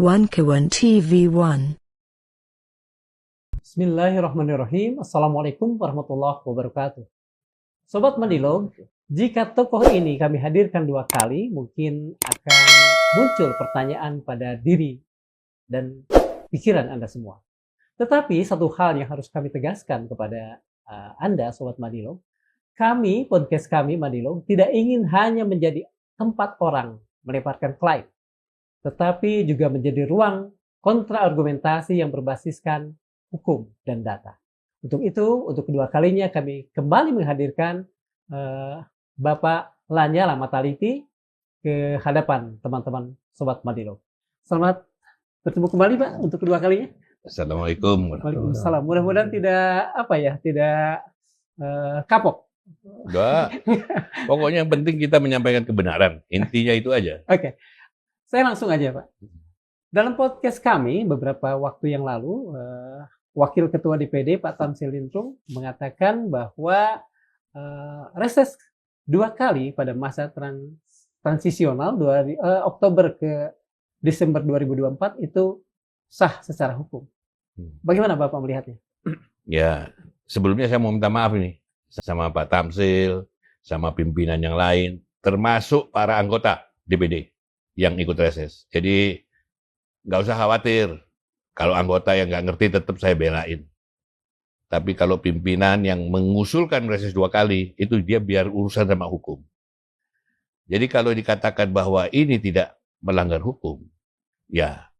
One Kawan TV1. Bismillahirrahmanirrahim. Assalamualaikum warahmatullahi wabarakatuh. Sobat Mandilog, jika tokoh ini kami hadirkan 2 kali, mungkin akan muncul pertanyaan pada diri dan pikiran Anda semua. Tetapi satu hal yang harus kami tegaskan kepada Anda, Sobat Mandilog, kami, podcast kami Mandilog, tidak ingin hanya menjadi tempat orang melemparkan klaim, tetapi juga menjadi ruang kontraargumentasi yang berbasiskan hukum dan data. Untuk itu, untuk kedua kalinya kami kembali menghadirkan Bapak Lanyala Mataliti ke hadapan teman-teman Sobat Mandilog. Selamat bertemu kembali Pak untuk kedua kalinya. Assalamualaikum. Waalaikumsalam. Mudah-mudahan tidak kapok. Enggak. Pokoknya yang penting kita menyampaikan kebenaran. Intinya itu aja. Oke. Saya langsung aja, Pak. Dalam podcast kami beberapa waktu yang lalu, Wakil Ketua DPD Pak Tamsil Lintrung mengatakan bahwa reses 2 kali pada masa transisional Oktober ke Desember 2024 itu sah secara hukum. Bagaimana Bapak melihatnya? Ya, sebelumnya saya mau minta maaf nih sama Pak Tamsil, sama pimpinan yang lain, termasuk para anggota DPD yang ikut reses. Jadi nggak usah khawatir. Kalau anggota yang nggak ngerti tetap saya belain. Tapi kalau pimpinan yang mengusulkan reses 2 kali, itu dia biar urusan sama hukum. Jadi kalau dikatakan bahwa ini tidak melanggar hukum, ya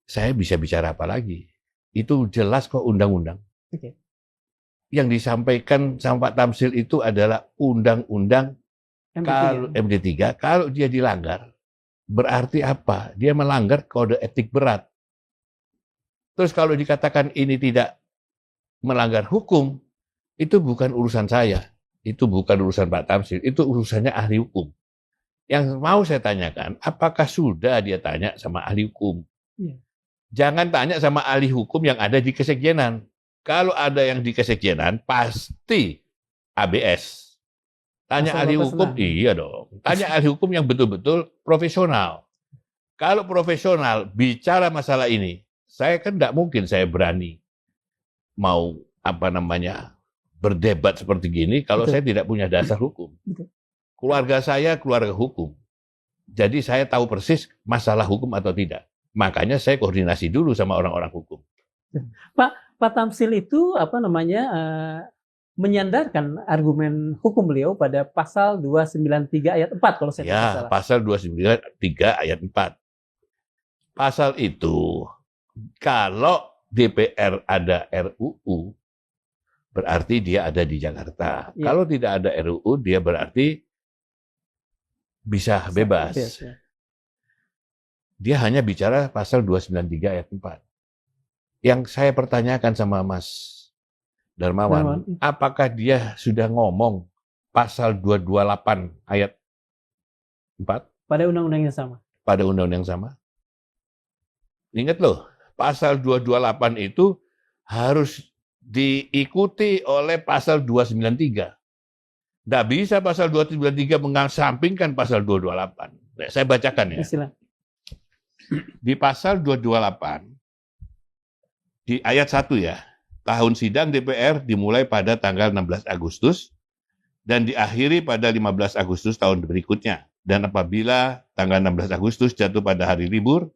saya bisa bicara apa lagi? Itu jelas kok undang-undang. Oke. Yang disampaikan sama Pak Tamsil itu adalah undang-undang MD3. Kalau dia dilanggar, berarti apa? Dia melanggar kode etik berat. Terus kalau dikatakan ini tidak melanggar hukum, itu bukan urusan saya. Itu bukan urusan Pak Tamsil, itu urusannya ahli hukum. Yang mau saya tanyakan, apakah sudah dia tanya sama ahli hukum? Ya. Jangan tanya sama ahli hukum yang ada di kesekjenan. Kalau ada yang di kesekjenan, pasti ABS. Tanya ahli hukum, iya dong. Tanya ahli hukum yang betul-betul profesional. Kalau profesional bicara masalah ini, saya kan tidak mungkin saya berani mau berdebat seperti gini kalau saya tidak punya dasar hukum. Keluarga saya keluarga hukum. Jadi saya tahu persis masalah hukum atau tidak. Makanya saya koordinasi dulu sama orang-orang hukum. Pak Tamsil itu menyandarkan argumen hukum beliau pada pasal 293 ayat 4 kalau saya tidak salah. Ya, pasal 293 ayat 4. Pasal itu kalau DPR ada RUU berarti dia ada di Jakarta. Ya. Kalau tidak ada RUU dia berarti bisa bebas. Ya. Dia hanya bicara pasal 293 ayat 4. Yang saya pertanyakan sama Mas Darmawan, apakah dia sudah ngomong pasal 228 ayat 4? Pada undang-undang yang sama. Pada undang-undang yang sama. Ingat loh, pasal 228 itu harus diikuti oleh pasal 293. Tidak bisa pasal 293 mengesampingkan pasal 228. Nah, saya bacakan ya. Di pasal 228, di ayat 1 ya, tahun sidang DPR dimulai pada tanggal 16 Agustus dan diakhiri pada 15 Agustus tahun berikutnya. Dan apabila tanggal 16 Agustus jatuh pada hari libur,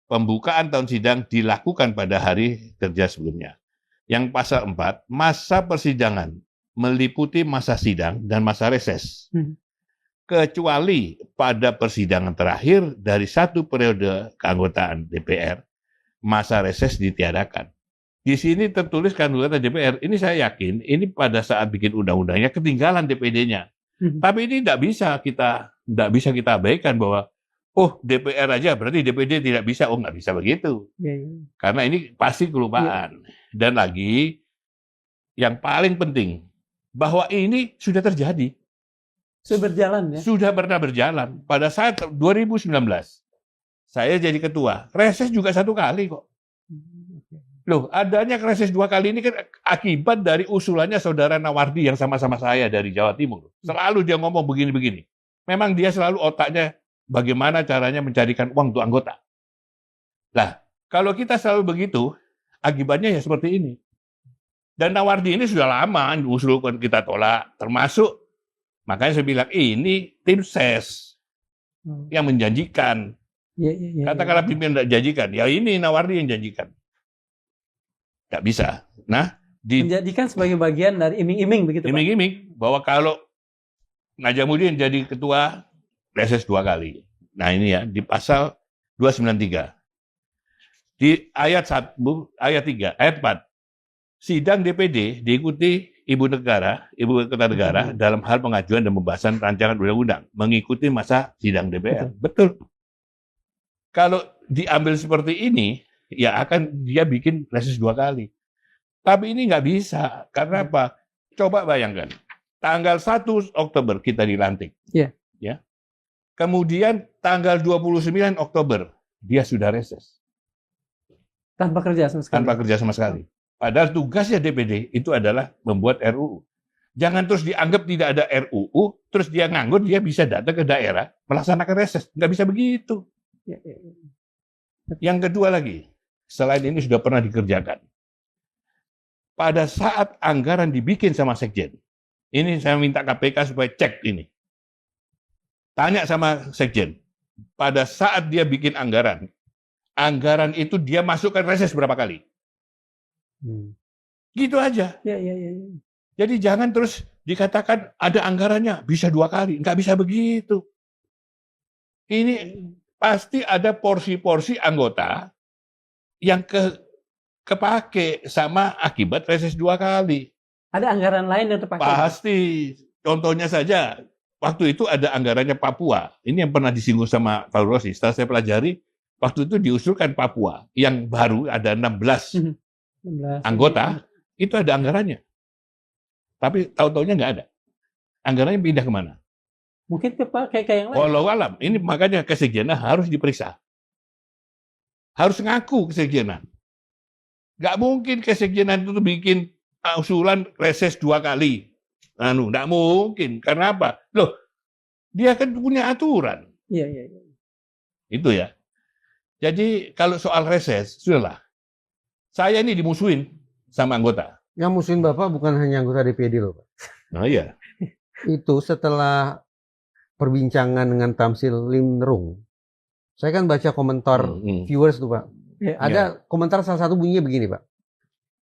pembukaan tahun sidang dilakukan pada hari kerja sebelumnya. Yang pasal 4, masa persidangan meliputi masa sidang dan masa reses. Kecuali pada persidangan terakhir dari 1 periode keanggotaan DPR, masa reses ditiadakan. Di sini tertulis keanggotaan DPR, ini saya yakin, ini pada saat bikin undang-undangnya ketinggalan DPD-nya. Tapi ini tidak bisa kita abaikan bahwa DPR aja berarti DPD tidak bisa. Nggak bisa begitu. Karena ini pasti kelupaan. Dan lagi, yang paling penting, bahwa ini sudah terjadi. Sudah berjalan ya? Sudah pernah berjalan. Pada saat 2019, saya jadi ketua. Reses juga 1 kali kok. Loh, adanya reses 2 kali ini kan akibat dari usulannya saudara Nawardi yang sama-sama saya dari Jawa Timur. Selalu dia ngomong begini-begini. Memang dia selalu otaknya bagaimana caranya mencarikan uang untuk anggota. Lah, kalau kita selalu begitu, akibatnya ya seperti ini. Dan Nawardi ini sudah lama diusulkan kita tolak, termasuk makanya saya bilang ini tim ses yang menjanjikan. Katakanlah pimpinan tidak janjikan, ya ini Nawardi yang janjikan. Nggak bisa. Nah, menjadikan sebagai bagian dari iming-iming begitu, Pak? Iming-iming bahwa kalau Najamuddin jadi ketua reses 2 kali. Nah ini ya, di pasal 293. Di ayat 1, ayat 3, ayat 4. Sidang DPD diikuti Ibu Kota Negara dalam hal pengajuan dan pembahasan rancangan undang-undang mengikuti masa sidang DPR. Betul. Kalau diambil seperti ini, ya akan dia bikin reses 2 kali. Tapi ini nggak bisa. Karena apa? Coba bayangkan. Tanggal 1 Oktober kita dilantik. Iya. Ya. Kemudian tanggal 29 Oktober dia sudah reses. Tanpa kerja sama sekali. Tanpa kerja sama sekali. Padahal tugasnya DPD itu adalah membuat RUU. Jangan terus dianggap tidak ada RUU, terus dia nganggur, dia bisa datang ke daerah, melaksanakan reses. Nggak bisa begitu. Yang kedua lagi, selain ini sudah pernah dikerjakan. Pada saat anggaran dibikin sama Sekjen, ini saya minta KPK supaya cek ini. Tanya sama Sekjen, pada saat dia bikin anggaran itu dia masukkan reses berapa kali? Gitu aja. Jadi jangan terus dikatakan ada anggarannya bisa 2 kali, nggak bisa begitu. Ini pasti ada porsi-porsi anggota yang kepake sama akibat reses 2 kali. Ada anggaran lain yang terpakai? Pasti. Contohnya saja, waktu itu ada anggarannya Papua. Ini yang pernah disinggung sama Pak Rossi. Setelah saya pelajari, waktu itu diusulkan Papua. Yang baru ada 16 anggota, itu ada anggarannya. Tapi tahu-taunya nggak ada. Anggarannya pindah kemana? Mungkin kayak yang lain. Walau alam. Ini makanya kesekjenan harus diperiksa. Harus ngaku kesekjenan. Nggak mungkin kesekjenan itu bikin usulan reses 2 kali. Nggak mungkin. Karena apa? Loh, dia kan punya aturan. Iya. Itu ya. Jadi kalau soal reses, sudahlah. Saya ini dimusuhin sama anggota. Yang musuhin Bapak bukan hanya anggota DPD loh, Pak. Nah iya. Itu setelah perbincangan dengan Tamsil Limrung, saya kan baca komentar viewers tuh, Pak. Ada komentar salah satu bunyinya begini, Pak.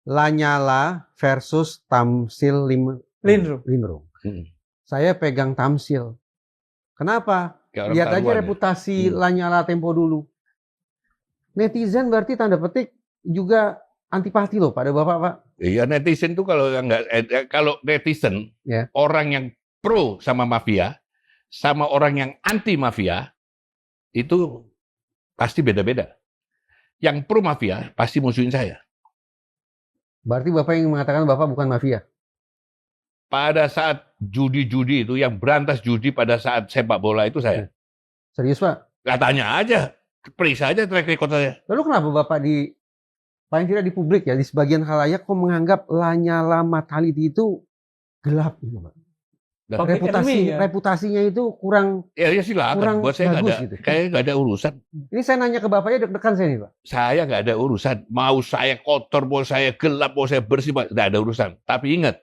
Lanyala versus Tamsil Limrung. Saya pegang Tamsil. Kenapa? Lihat aja reputasi Lanyala tempo dulu. Netizen berarti tanda petik juga antipati loh pada Bapak, Pak. Iya, netizen tuh kalau netizen orang yang pro sama mafia sama orang yang anti mafia itu pasti beda-beda. Yang pro mafia pasti musuhin saya. Berarti Bapak yang mengatakan Bapak bukan mafia? Pada saat judi-judi itu, yang berantas judi pada saat sepak bola itu saya. Serius, Pak? Katanya aja, periksa aja track record saya. Lalu kenapa Bapak paling tidak di publik ya, di sebagian khalayak kok menganggap Lanyala Mataliti itu gelap gitu, Pak? Reputasinya itu kurang silakan. Buat saya bagus, gitu. Gitu. Kayak nggak ada urusan. Ini saya nanya ke Bapaknya deg-degan saya nih, Pak. Saya nggak ada urusan. Mau saya kotor, mau saya gelap, mau saya bersih, Pak, nggak ada urusan. Tapi ingat,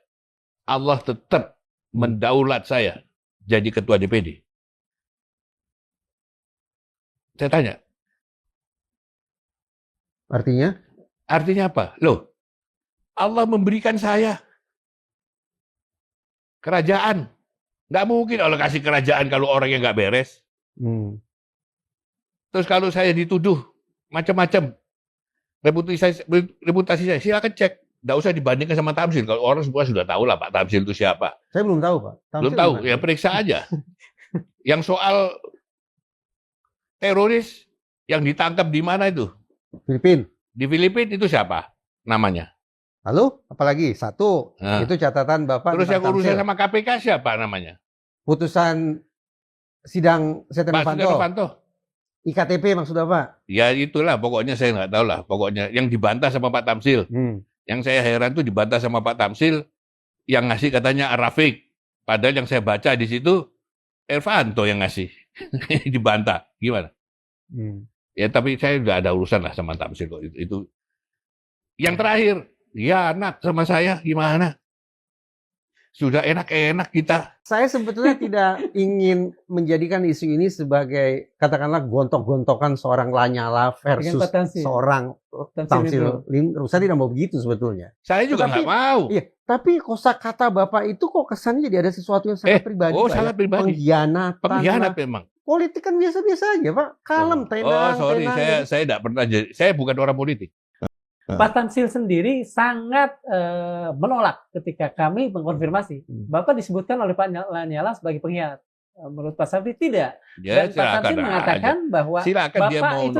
Allah tetap mendaulat saya jadi ketua DPD. Saya tanya. Artinya apa? Loh, Allah memberikan saya kerajaan. Nggak mungkin Allah kasih kerajaan kalau orang yang nggak beres. Terus kalau saya dituduh macam-macam, reputasi saya, silakan cek. Nggak usah dibandingkan sama Tamsil. Kalau orang semua sudah tahu lah Pak Tamsil itu siapa. Saya belum tahu, Pak. Belum tahu, ya periksa aja. Yang soal teroris yang ditangkap di mana itu? Filipina. Di Filipina itu siapa namanya? Lalu apalagi? Satu, itu catatan Bapak. Terus yang urusan sama KPK siapa namanya? Putusan sidang Setia Novanto. IKTP maksud Bapak? Ya itulah, pokoknya saya nggak tahu lah. Pokoknya yang dibantah sama Pak Tamsil. Yang saya heran tuh dibantah sama Pak Tamsil, yang ngasih katanya Rafiq. Padahal yang saya baca di situ, Irvanto yang ngasih. Dibantah. Gimana? Ya tapi saya udah ada urusan lah sama Tamsil kok. Itu. Yang terakhir, ya anak sama saya gimana? Sudah enak-enak kita. Saya sebetulnya tidak ingin menjadikan isu ini sebagai katakanlah gontok-gontokan seorang Lanyala versus seorang Tamsil Limrung. Saya tidak mau begitu sebetulnya. Saya juga nggak mau. Iya, tapi kosakata Bapak itu kok kesannya jadi ada sesuatu yang sangat pribadi. Sangat pribadi. Pengkhianat memang. Politik kan biasa-biasa aja, Pak. Kalem, tenang. Sorry, saya tidak pernah jadi. Saya bukan orang politik. Pak Tamsil sendiri sangat menolak ketika kami mengkonfirmasi. Bapak disebutkan oleh Pak Lanyala sebagai pengkhianat. Menurut Pak Sabri tidak. Ya, dan Pak Tamsil mengatakan bahwa Bapak itu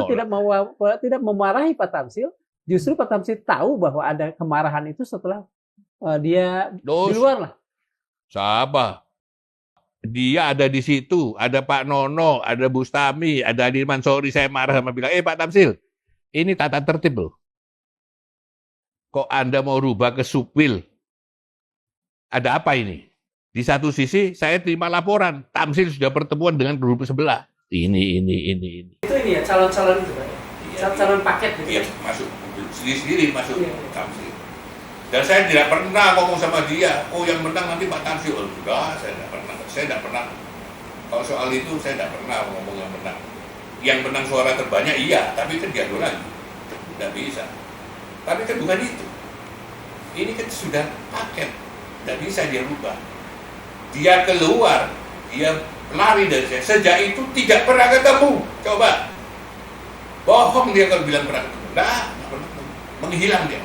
tidak memarahi Pak Tamsil. Justru Pak Tamsil tahu bahwa ada kemarahan itu setelah dia di luar lah. Siapa? Dia ada di situ. Ada Pak Nono, ada Bustami, ada Dirman Sori. Saya marah sama bilang, Pak Tamsil, ini tata tertib loh. Kok Anda mau rubah ke supil? Ada apa ini? Di satu sisi saya terima laporan, Tamsil sudah pertemuan dengan grup sebelah. Ini. Itu ini ya, calon-calon itu Pak? Calon paket gitu? Iya, masuk. Sendiri masuk Tamsil. Dan saya tidak pernah ngomong sama dia, yang menang nanti Pak Tamsil. Sudah, saya tidak pernah. Kalau soal itu saya tidak pernah ngomong yang menang. Yang menang suara terbanyak iya, tapi kan diadu lagi. Tidak bisa. Tapi kan bukan itu. Ini kan sudah paket. Tidak bisa dia rubah. Dia keluar. Dia lari dari saya. Sejak itu tidak pernah ketemu. Coba. Bohong dia kalau bilang pernah ketemu. Nggak pernah ketemu. Menghilang dia.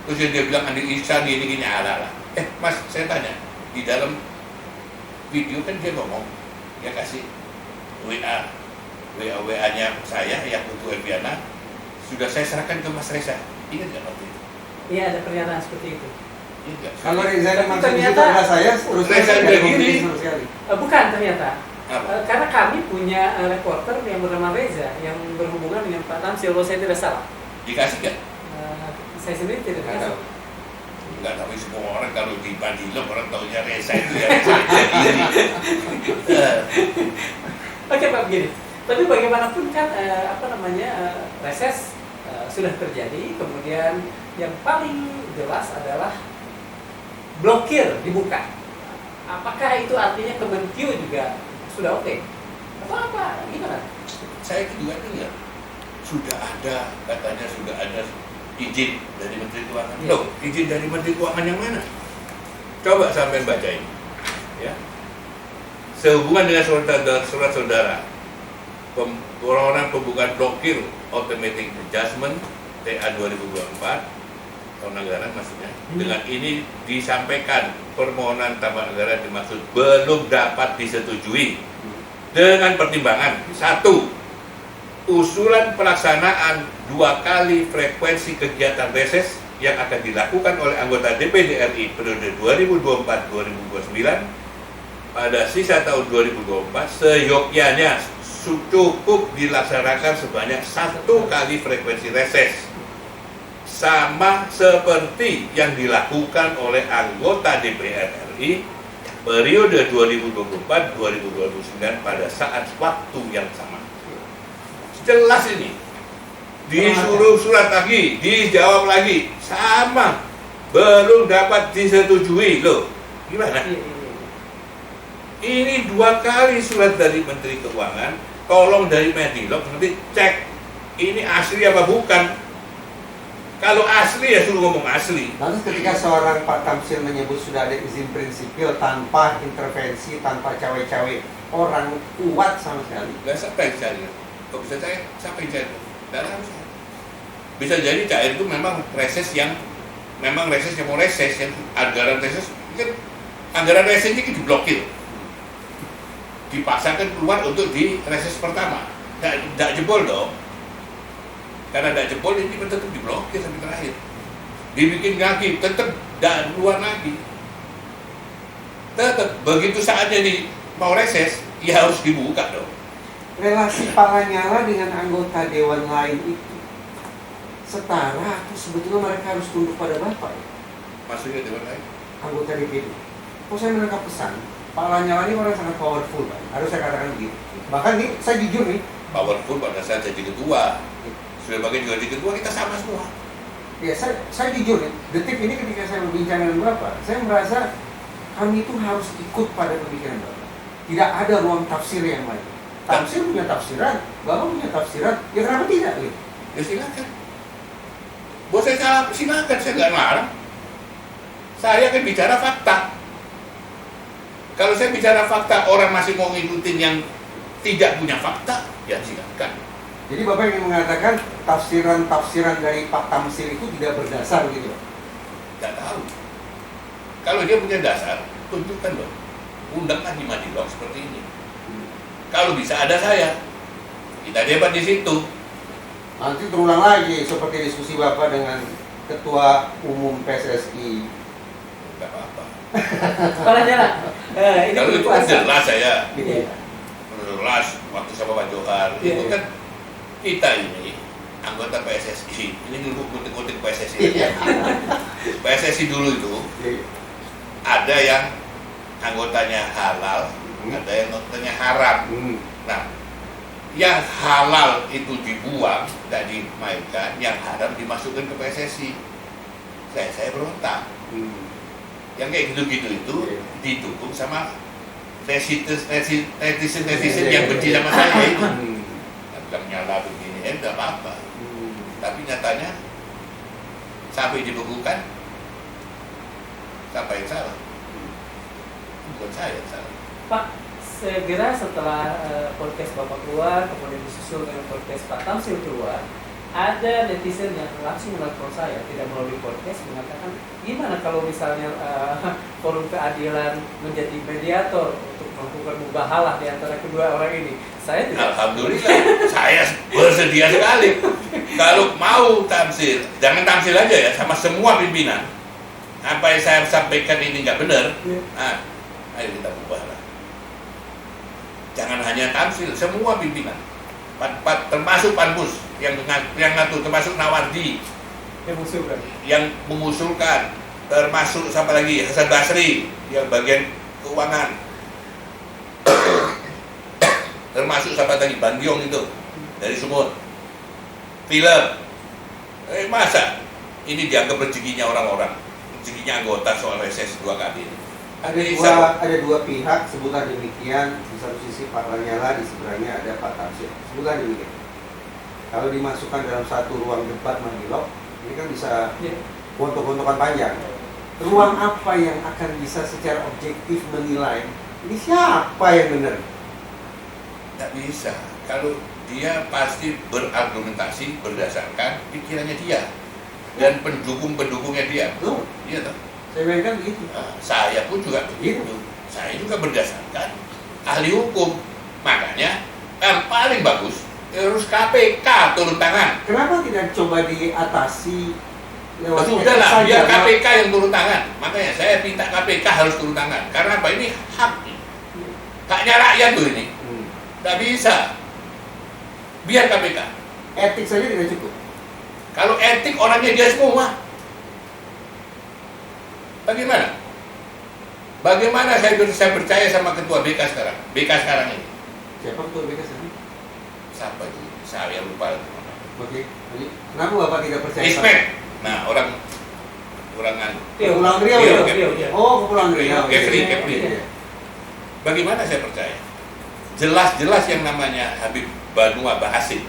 Terus dia bilang Andi Ihsan ini ala-ala. Mas, saya tanya. Di dalam video kan dia ngomong. Dia kasih WA-nya saya yang untuk Elviana. Sudah saya serahkan ke Mas Reza. Ingat nggak waktu itu? Iya, ada pernyataan seperti itu. Ingat. Kalau Reza ternyata saya terus Reza begini. Bukan ternyata. Karena kami punya reporter yang bernama Reza yang berhubungan dengan Pak Tamsil, kalau saya tidak salah. Dikasih nggak? Saya sendiri tidak dikasih. Enggak, tapi semua orang kalau di Bandilog orang taunya Reza itu ya Reza. Oke Pak, begini. Tapi bagaimanapun kan reses sudah terjadi, kemudian yang paling jelas adalah blokir dibuka. Apakah itu artinya Kemenkyu juga sudah oke? Atau apa? Gimana? Saya juga dengar katanya sudah ada izin dari Menteri Keuangan. Loh, izin dari Menteri Keuangan yang mana? Coba sampai baca ini. Ya. Sehubungan dengan surat saudara permohonan pembukaan blokir automatic adjustment TA 2024 tahun anggaran maksudnya. Dengan ini disampaikan permohonan tambah anggaran dimaksud belum dapat disetujui dengan pertimbangan 1. Usulan pelaksanaan 2 kali frekuensi kegiatan reses yang akan dilakukan oleh anggota DPD RI periode 2024-2029 pada sisa tahun 2024 seyogyanya cukup dilaksanakan sebanyak 1 kali frekuensi reses, sama seperti yang dilakukan oleh anggota DPR RI periode 2024-2029 pada saat waktu yang sama. Jelas ini, disuruh surat lagi, dijawab lagi, sama, belum dapat disetujui loh. Gimana? Ini 2 kali surat dari Menteri Keuangan. Tolong dari Medilog nanti cek ini asli apa bukan. Kalau asli ya suruh ngomong asli. Lalu ketika seorang Pak Tamsil menyebut sudah ada izin prinsipil tanpa intervensi, tanpa cawe-cawe, orang kuat sama sekali. Gak siapa yang cari. Kok bisa cair? Siapa yang cair? Tidak harus. Bisa jadi cair itu memang reses yang mau reses, yang anggaran reses kan anggaran resesnya itu diblokir. Dipaksakan keluar untuk di reses pertama. Tidak jebol dong. Karena tidak jebol ini tetap diblokir sampai terakhir. Dibikin lagi, tetap tidak keluar lagi. Tetap begitu saatnya mau reses, ya harus dibuka dong. Relasi Pak Lanyala dengan anggota dewan lain itu setara atau sebetulnya mereka harus tunduk pada Bapak? Maksudnya dewan lain? Anggota DPD. Kok saya menangkap pesan Pak Lanyala ini orang sangat powerful, Pak. Harus saya katakan begitu. Bahkan nih, saya jujur nih. Powerful pada saat jadi ketua. Sudah bagian juga di ketua, kita sama semua. Ya, saya jujur nih. Detik ini ketika saya berbincang dengan Bapak, saya merasa kami itu harus ikut pada pemikiran Bapak. Tidak ada ruang tafsir yang lain. Tafsir punya tafsiran, Bapak punya tafsiran. Ya kenapa tidak? Gitu? Ya silakan. Buat saya silakan, saya nggak larang. Saya akan bicara fakta. Kalau saya bicara fakta, orang masih mau ngikutin yang tidak punya fakta, ya silakan. Jadi Bapak ingin mengatakan tafsiran-tafsiran dari Pak Tamsil itu tidak berdasar gitu? Nggak tahu. Kalau dia punya dasar, tunjukkan dong. Undanglah di Madilog seperti ini. Kalau bisa ada saya, kita debat di situ. Nanti terulang lagi seperti diskusi Bapak dengan Ketua Umum PSSI. Nggak apa-apa. Kepala jalan. Kalau itu kan jelas saya. Iya. Jelas waktu sama Pak Johar. Iya, Itu iya. kan kita ini anggota PSSI. Ini dulu kutik-kutik PSSI. Iya. PSSI dulu itu ada yang anggotanya halal, ada yang anggotanya haram. Nah, yang halal itu dibuang, tidak dimainkan, yang haram dimasukkan ke PSSI. Saya berontak. Yang kayak gitu-gitu itu didukung sama netizen yang benci sama saya itu. Bilang nyala begini, enggak apa-apa. Tapi nyatanya sampai dibekukan, siapa yang salah? Bukan saya yang salah. Pak, segera setelah podcast Bapak keluar, kemudian disusul dengan podcast Pak Tamsil keluar, ada netizen yang langsung menelpon saya, tidak melalui podcast, mengatakan gimana kalau misalnya Forum Keadilan menjadi mediator untuk melakukan mubahalah di antara kedua orang ini. Saya tidak. Alhamdulillah, saya bersedia sekali. Kalau mau tamsil, jangan tamsil aja ya, sama semua pimpinan. Apa yang saya sampaikan ini nggak benar, ayo kita mubahalah. Jangan hanya tamsil, semua pimpinan. Termasuk Panmus yang ngatur, termasuk Nawardi yang mengusulkan, termasuk siapa lagi, Hasan Basri yang bagian keuangan, termasuk siapa tadi, Bandiong itu dari Sumut, film. Masa ini dianggap rezekinya orang-orang, rezekinya anggota soal reses 2 kali ini. Ada dua pihak sebutan demikian. Di satu sisi Pak Lanyala, di sebelahnya ada Pak Tamsil. Sebutan demikian. Kalau dimasukkan dalam satu ruang debat Madilog, ini kan bisa gontok-gontokan panjang. Ruang apa yang akan bisa secara objektif menilai ini siapa yang benar? Tidak bisa. Kalau dia pasti berargumentasi berdasarkan pikirannya dia dan pendukung-pendukungnya dia. Betul. Iya toh. Saya bayangkan begitu. Saya pun juga begitu. Saya juga berdasarkan ahli hukum. Makanya yang paling bagus harus KPK turun tangan. Kenapa tidak coba diatasi lewat Sudahlah, biar KPK yang turun tangan. Makanya saya minta KPK harus turun tangan. Karena apa? Ini haknya rakyat tuh ini. Tidak bisa. Biar KPK. Etik saja tidak cukup. Kalau etik orangnya dia semua. Bagaimana? Bagaimana saya percaya sama ketua BK sekarang? BK sekarang ini. Siapa ketua BK sekarang? Siapa itu? Saya lupa. Oke. Kenapa Bapak tidak percaya? Ismet. Nah, orang Kepulauan Riau. Oh, Kepulauan Riau. Kepri. Bagaimana saya percaya? Jelas-jelas yang namanya Habib Banua Bahasin,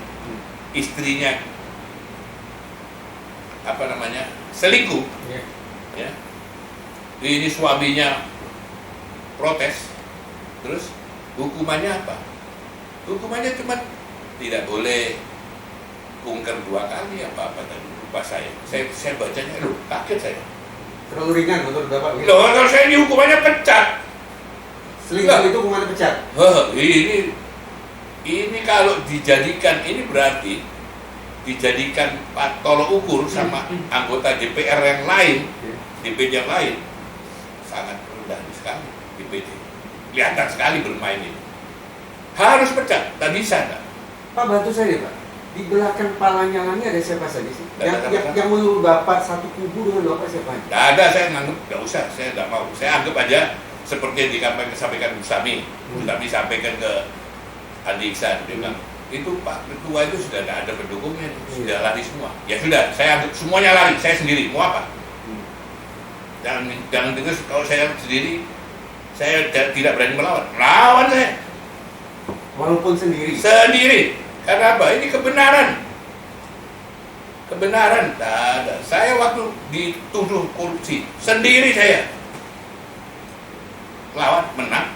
istrinya selingkuh. Ya. Ini suaminya protes, terus hukumannya apa? Hukumannya cuma tidak boleh kunker 2 kali apa tadi lupa saya bacanya, kaget saya. Terlalu ringan menurut Bapak. Kalau saya ini hukumannya pecat. Selingkuh itu hukumannya pecat. Ini kalau dijadikan, ini berarti dijadikan tolok ukur sama anggota DPR yang lain, DPD yang lain. Sangat rendah sekali DPD. Kelihatan sekali bermain ini. Harus pecat, tak bisa enggak? Pak, bantu saya deh Pak. Di belakang Pak Lanyala ini ada siapa saja sih? Yang menurut Bapak satu kubu dengan Bapak siapa? Tidak ada, saya nganggap, nggak usah, saya nggak mau. Saya anggap aja seperti yang disampaikan Bu Sami. Bu Sami sampaikan ke Andi Iksan, dia bilang, itu Pak Ketua itu sudah tidak ada pendukungnya, sudah lari semua. Ya sudah, saya anggap semuanya lari, saya sendiri, mau apa? Jangan dengar kalau saya sendiri, saya tidak berani melawan. Lawan saya. Walaupun sendiri. Sendiri. Karena apa? Ini kebenaran. Kebenaran. Tidak ada. Saya waktu dituduh korupsi, sendiri saya. Lawan, menang.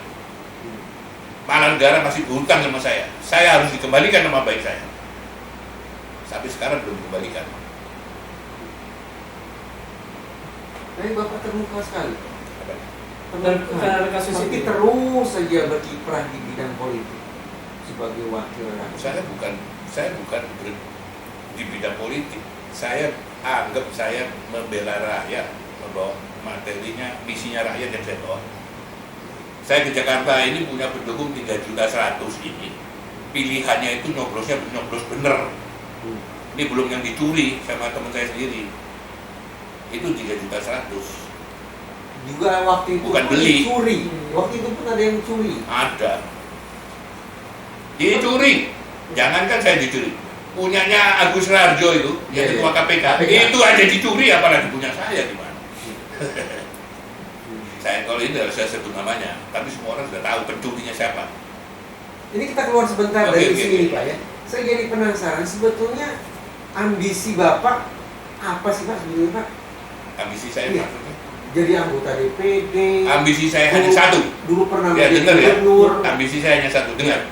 Malah negara masih berhutang sama saya. Saya harus dikembalikan nama baik saya. Sampai sekarang belum dikembalikan. Tapi Bapak terbuka sekali. Karena kasus Tapi ini terus saja berkiprah di bidang politik sebagai wakil rakyat. Saya bukan di bidang politik. Saya anggap saya membela rakyat, membawa materinya, misinya rakyat yang saya bawa. Saya ke Jakarta ini punya pendukung 3.100.000 ini. Pilihannya itu nyoblos bener. Ini belum yang dicuri sama teman saya sendiri. Itu 3.100.000. Juga waktu itu Bukan beli. Dicuri. Waktu itu pun ada yang curi. Ada. Dicuri. Jangankan saya dicuri. Punyanya Agus Raharjo itu, yang ketua KPK, itu aja dicuri, apalagi punya saya gimana? Saya kalau ini harus saya sebut namanya, tapi semua orang sudah tahu pencurinya siapa. Ini kita keluar sebentar dari sini Pak ya. Saya jadi penasaran sebetulnya ambisi Bapak apa sih Pak sebetulnya Pak? Ambisi saya maksudnya? Jadi anggota DPD. Ambisi saya hanya satu. Dulu pernah Ya, menjadi dengar ya. gubernur. Ambisi saya hanya satu. Dengar.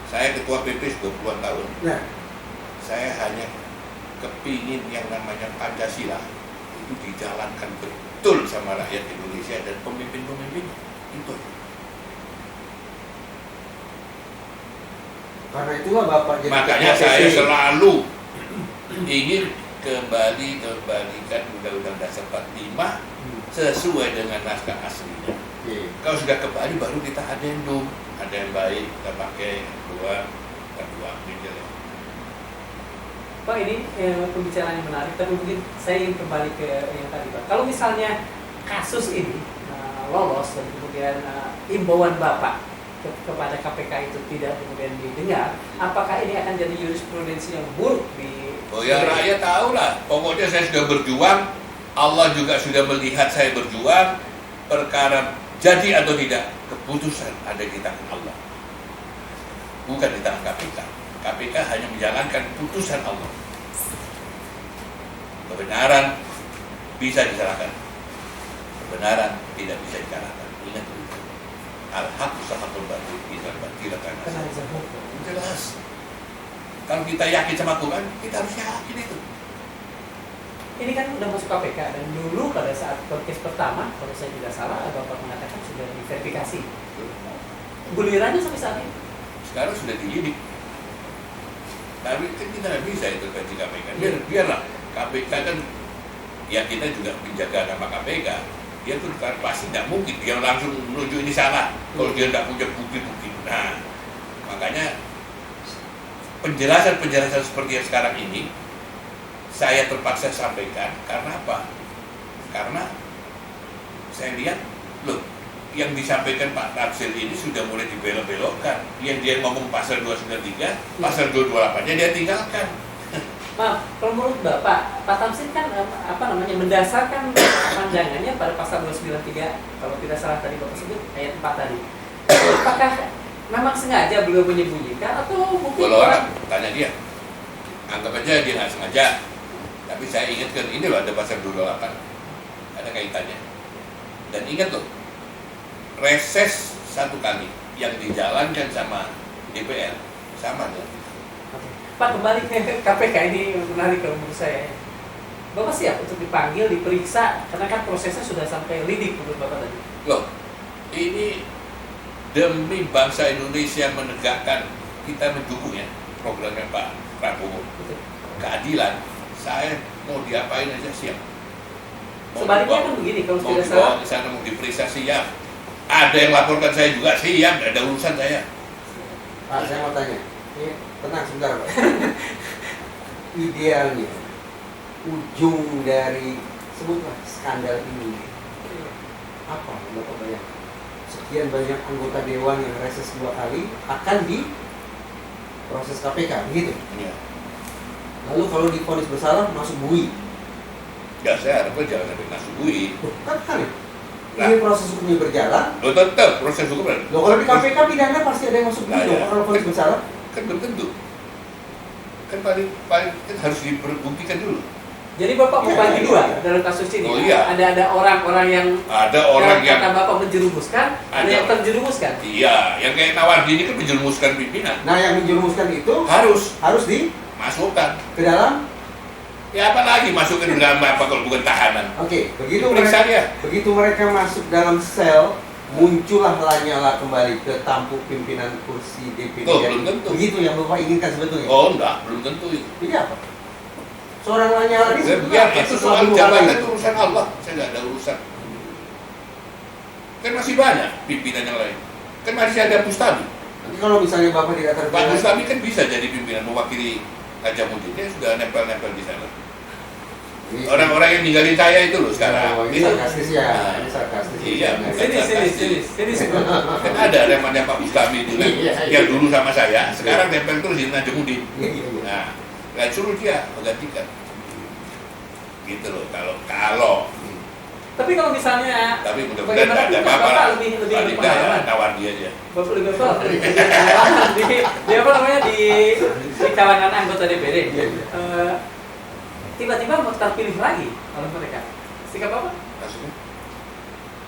Saya ketua PP 20-an tahun. Nah, Saya hanya kepingin yang namanya Pancasila itu dijalankan betul sama rakyat Indonesia dan pemimpin-pemimpin itu. karena itulah Bapak jadi Makanya ketua saya PP. selalu ingin kembalikan Undang-Undang Dasar 45 sesuai dengan naskah aslinya. Kalau sudah kembali baru kita adendum, ada yang baik kita pakai, kedua ini. Pak, ini pembicaraan yang menarik, tapi mungkin saya ingin kembali ke yang tadi Pak. Kalau misalnya kasus ini lolos dan kemudian imbauan Bapak kepada KPK itu tidak kemudian didengar, apakah ini akan jadi jurisprudensi yang buruk di... Oh ya, rakyat tahu lah. Pokoknya saya sudah berjuang, Allah juga sudah melihat saya berjuang. Perkara jadi atau tidak, keputusan ada di tangan Allah, bukan di tangan KPK. KPK hanya menjalankan putusan Allah. Kebenaran bisa disalahkan, kebenaran tidak bisa dikalahkan. Ingat itu. Al-haq sahakul batil tidak karena jelas. Kalau kita yakin sama Quran, kita harus yakin itu. Ini kan udah masuk KPK dan dulu pada saat podcast pertama, kalau saya tidak salah, Bapak mengatakan sudah diverifikasi. Gulirannya sampai saat ini. Sekarang sudah diyidik. Tapi kan kita nggak bisa intervensi KPK. Biarlah KPK kan, ya kita juga menjaga nama KPK. Dia tuh kan pasti tidak mungkin dia langsung menuju ini salah kalau dia tidak punya bukti-bukti. Nah, makanya penjelasan seperti yang sekarang ini saya terpaksa sampaikan. Karena apa? Karena saya lihat, loh, yang disampaikan Pak Tafsir ini sudah mulai dibelok-belokkan. Yang dia ngomong pasal 293, pasal 228-nya dia tinggalkan. Maaf, kalau menurut Bapak, Pak Tamsin kan mendasarkan pandangannya pada pasal 293, kalau tidak salah tadi Bapak sebut ayat 4 tadi. Apakah memang sengaja beliau menyembunyikan atau mungkin Kalau orang tanya dia, anggap aja dia nggak sengaja. Tapi saya ingatkan, ini loh ada pasal 228, ada kaitannya. Dan ingat loh, reses satu kali yang dijalankan sama DPR sama dengan Pak, kembali ke KPK, ini menarik kalau menurut saya. Bapak siap untuk dipanggil, diperiksa, karena kan prosesnya sudah sampai lidik menurut Bapak tadi. loh, ini demi bangsa Indonesia menegakkan, kita mendukung ya programnya Pak Prabowo. Keadilan, saya mau diapain aja siap. Sebaliknya kan begini, kalau mau tidak dibawa salah. ke sana, mau diperiksa siap. Ada yang laporkan saya juga siap, tidak ada urusan saya. Pak, saya mau tanya. Tenang sebentar Pak. Idealnya ujung dari sebutlah skandal ini apa yang Bapak bayangkan? Sekian banyak anggota dewan yang reses 2 kali akan proses KPK, begitu. Iya. Lalu kalau divonis bersalah masuk bui. Ya saya harapkan jangan sampai masuk bui. Kan kali. Nah. Ini proses hukumnya berjalan. Lo tetap proses hukum kan? Loh, kalau di KPK pidana pasti ada yang masuk bui. Nah, Loh, ya. kalau vonis bersalah. Kan belum tentu. Kan paling kan harus diperbuktikan dulu. Jadi Bapak mau bagi dua dalam kasus ini. Oh, iya. Ada orang-orang yang kata Bapak menjerumuskan, ada yang terjerumuskan. Iya, yang kayak Nawardi ini kan menjerumuskan pimpinan. Nah, yang menjerumuskan itu harus dimasukkan masukkan ke dalam. Ya apa lagi masukkan ke dalam apa kalau bukan tahanan? Oke, begitu Periksa dia. begitu mereka masuk dalam sel, muncullah Lanyala kembali ke tampuk pimpinan kursi DPD. Oh, belum tentu. Begitu yang Bapak inginkan sebetulnya. Oh enggak, belum tentu itu. Jadi apa? Seorang Lanyala ini sebetulnya Ya, apa? itu Setelah soal dua jabatan kali itu urusan Allah, saya nggak ada urusan. Kan masih banyak pimpinan yang lain. Kan masih ada Bustami. Nanti kalau misalnya Bapak tidak Pak terpilih, Bustami kan bisa jadi pimpinan mewakili Najamuddin. Dia sudah nempel-nempel di sana. Orang-orang yang ninggalin saya itu loh sekarang. ini sarkastis ya, Nah, ini sarkastis. Iya, Sini. kan ada namanya Pak Bustami itu kan, Iya. yang dulu sama saya, sekarang nempel terus di Najamuddin. Iya. Nah, nggak suruh dia menggantikan. Gitu loh, kalau. Tapi kalau misalnya Tapi mudah-mudahan nggak ada apa-apa. Bapak lebih Paling nggak ya, Nawardi aja. Bapak lebih pengalaman di apa namanya di kalangan anggota DPD. Tiba-tiba mau terpilih lagi oleh mereka. Sikap Bapak? Maksudnya?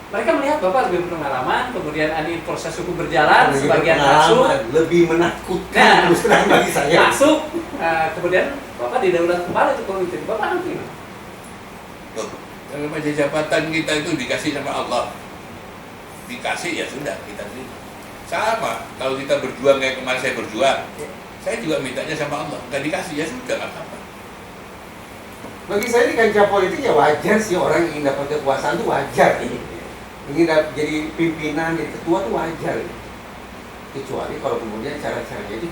Mereka melihat Bapak lebih berpengalaman, kemudian ini proses hukum berjalan, Lebih sebagian berpengalaman, masuk, lebih menakutkan Nah. terus terang bagi saya. masuk, kemudian Bapak didaulat kembali untuk pemimpin. Bapak nanti gimana? Loh, kalau macam jabatan kita itu dikasih sama Allah. Dikasih ya sudah, kita terima. Sama, kalau kita berjuang kayak kemarin saya berjuang, saya juga mintanya sama Allah. Nggak dikasih ya sudah, nggak apa-apa. Bagi saya di kancah politik ya wajar sih orang yang ingin dapat kekuasaan itu wajar. Ingin jadi pimpinan, jadi ketua itu wajar. Kecuali kalau kemudian cara-caranya itu.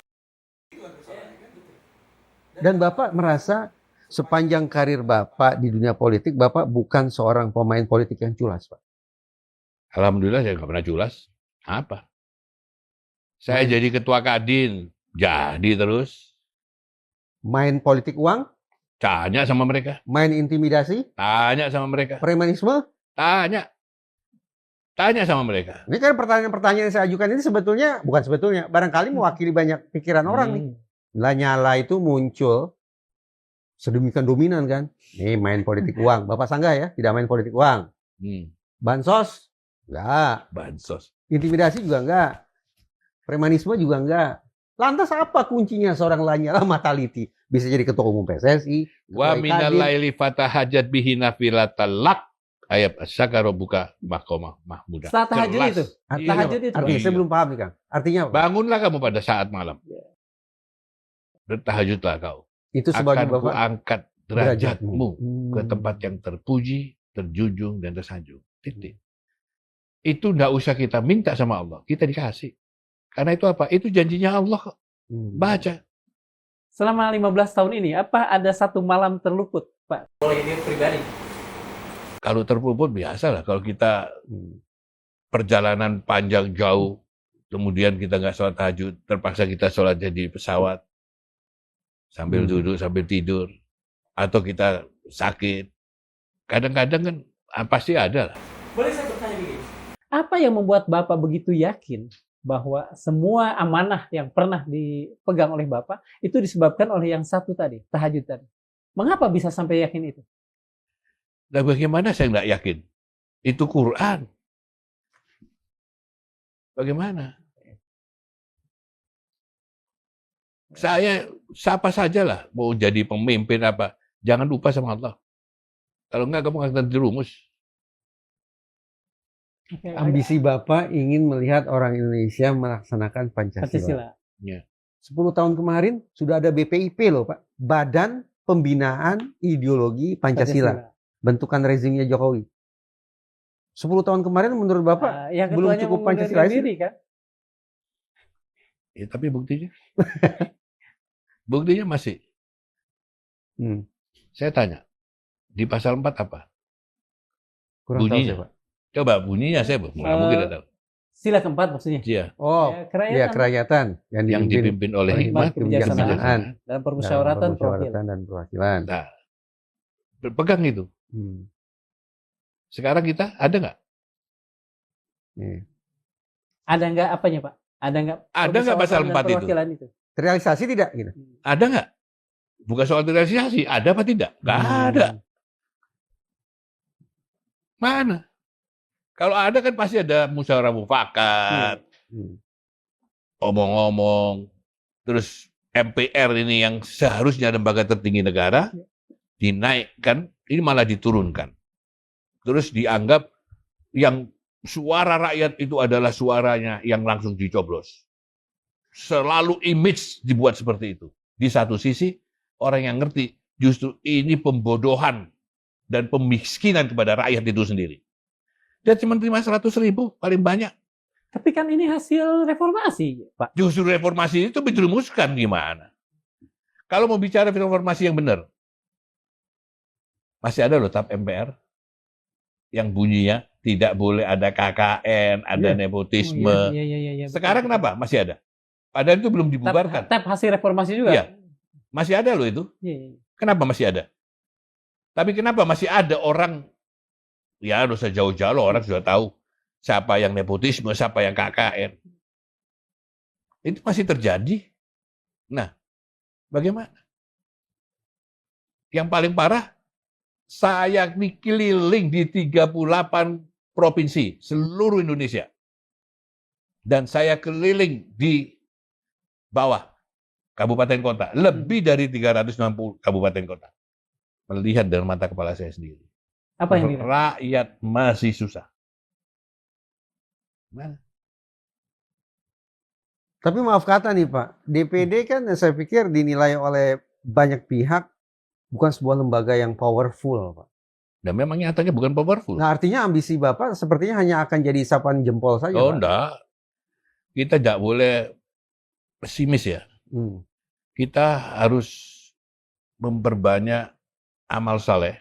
Dan Bapak merasa sepanjang karir Bapak di dunia politik, Bapak bukan seorang pemain politik yang culas, Pak? Alhamdulillah saya nggak pernah culas. Apa? Saya jadi ketua Kadin, jadi terus. Main politik uang? Tanya sama mereka. Main intimidasi? Tanya sama mereka. Premanisme? Tanya. Tanya sama mereka. Ini kan pertanyaan-pertanyaan yang saya ajukan ini sebetulnya, bukan sebetulnya, barangkali mewakili banyak pikiran orang nih. Lanyala itu muncul sedemikian dominan kan. Nih main politik uang. Bapak sanggah ya, tidak main politik uang. Bansos? Enggak. Bansos. Intimidasi juga enggak. Premanisme juga enggak. Lantas apa kuncinya seorang Lanyala Mataliti? Bisa jadi ketua umum PSSI. Wa minal laili fatahajat bihi nafilatal lak. Ayat asyakaro buka makomah mahmudah. Setelah tahajud itu? Tahajud itu. Artinya saya belum paham nih Kang. Artinya apa? Bangunlah kamu pada saat malam. Bertahajudlah kau. Itu sebagai Akan Bapak kuangkat derajatmu ke tempat yang terpuji, terjunjung, dan tersanjung. Titik. Itu enggak usah kita minta sama Allah. Kita dikasih. Karena itu apa? Itu janjinya Allah kok. Baca. Selama 15 tahun ini, apa ada satu malam terluput, Pak? Oleh dia pribadi. Kalau terpuput biasa lah. Kalau kita perjalanan panjang jauh, kemudian kita nggak sholat tahajud, terpaksa kita sholat jadi pesawat, sambil duduk, sambil tidur, atau kita sakit. Kadang-kadang kan pasti ada lah. Boleh saya bertanya begini? Apa yang membuat Bapak begitu yakin bahwa semua amanah yang pernah dipegang oleh Bapak itu disebabkan oleh yang satu tadi, tahajud tadi? Mengapa bisa sampai yakin itu? Nah bagaimana saya nggak yakin? Itu Quran. Bagaimana? Saya siapa sajalah mau jadi pemimpin apa, jangan lupa sama Allah. Kalau enggak kamu akan terjerumus. Ambisi Bapak ingin melihat orang Indonesia melaksanakan Pancasila. Ya. 10 tahun kemarin sudah ada BPIP loh Pak. Badan Pembinaan Ideologi Pancasila. Bentukan rezimnya Jokowi. 10 tahun kemarin menurut Bapak belum cukup Pancasila diri, kan? Ya, tapi buktinya? Buktinya masih. Saya tanya, di pasal 4 apa? Kurang bunyinya. tahu saya, Pak. Coba bunyinya saya mungkin tidak tahu. Sila keempat maksudnya. Iya, Oh, Ya, ya kerakyatan yang dipimpin oleh hikmat, kebijaksanaan, kebijaksanaan. dan permusyawaratan perwakilan. permusyawaratan dan perwakilan. Nah, berpegang itu. Hmm. Sekarang kita ada nggak? Iya. Ada nggak apanya Pak? Ada nggak Pasal permusyawaratan dan 4 itu? perwakilan itu? Terrealisasi tidak gitu? Ada nggak? Bukan soal realisasi, ada apa tidak? Nggak ada. Mana? Kalau ada kan pasti ada musyawarah mufakat, omong-omong, terus MPR ini yang seharusnya lembaga tertinggi negara dinaikkan, ini malah diturunkan. Terus dianggap yang suara rakyat itu adalah suaranya yang langsung dicoblos. Selalu image dibuat seperti itu. Di satu sisi, orang yang ngerti justru ini pembodohan dan pemiskinan kepada rakyat itu sendiri. Dia cuma terima 100.000 paling banyak. Tapi kan ini hasil reformasi, Pak. Justru reformasi itu dirumuskan gimana? Kalau mau bicara reformasi yang benar, masih ada loh TAP MPR yang bunyinya tidak boleh ada KKN, ada nepotisme. Iya. Sekarang kenapa? Masih ada. Padahal itu belum dibubarkan. TAP hasil reformasi juga. Iya. Masih ada loh itu. Iya. Kenapa masih ada? Tapi kenapa masih ada orang, ya harus jauh-jauh orang sudah tahu siapa yang nepotisme, siapa yang KKN. Itu masih terjadi. Nah, bagaimana? Yang paling parah, saya keliling di 38 provinsi seluruh Indonesia. Dan saya keliling di bawah kabupaten kota, lebih dari 360 kabupaten kota. Melihat dengan mata kepala saya sendiri. Apa yang dilihat? Rakyat masih susah. Mana? Tapi maaf kata nih Pak, DPD kan saya pikir dinilai oleh banyak pihak bukan sebuah lembaga yang powerful, Pak. Dan memang nyatanya bukan powerful. Nah, artinya ambisi Bapak sepertinya hanya akan jadi isapan jempol saja, Oh, Pak. enggak. Kita tidak boleh pesimis ya. Kita harus memperbanyak amal saleh.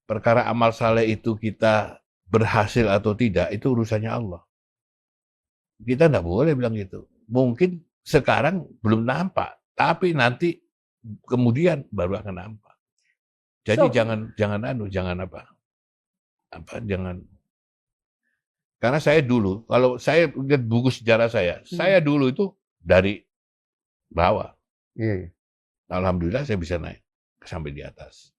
Perkara amal saleh itu kita berhasil atau tidak, itu urusannya Allah. Kita tidak boleh bilang gitu. Mungkin sekarang belum nampak, tapi nanti kemudian baru akan nampak. Jadi jangan karena saya dulu, kalau saya lihat buku sejarah saya dulu itu dari bawah. Iya. Alhamdulillah saya bisa naik sampai di atas.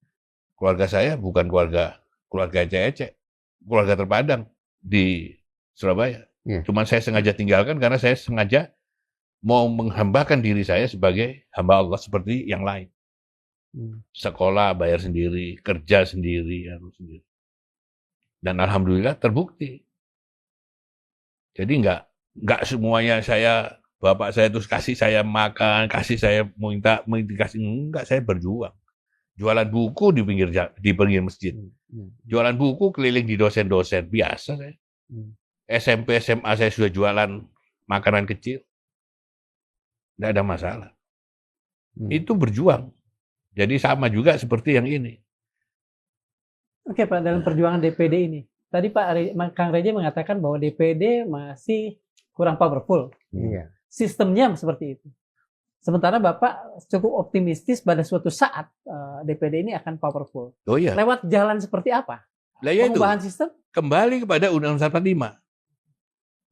Keluarga saya bukan keluarga ecek-ecek, keluarga terpadang di Surabaya. Iya. Cuman saya sengaja tinggalkan karena saya sengaja mau menghambakan diri saya sebagai hamba Allah seperti yang lain. Sekolah bayar sendiri, kerja sendiri, harus sendiri. Dan alhamdulillah terbukti. Jadi nggak semuanya bapak saya terus kasih saya makan, kasih saya minta dikasih, enggak, saya berjuang. Jualan buku di pinggir masjid. Jualan buku keliling di dosen-dosen, biasa saya. SMP, SMA saya sudah jualan makanan kecil. Nggak ada masalah. Itu berjuang. Jadi sama juga seperti yang ini. Oke Pak, dalam perjuangan DPD ini. Tadi Kang Reja mengatakan bahwa DPD masih kurang powerful. Iya. Sistemnya seperti itu. Sementara Bapak cukup optimistis pada suatu saat DPD ini akan powerful. Oh iya. Lewat jalan seperti apa? Lah ya itu. Pengubahan sistem? Kembali kepada Undang-Undang 45.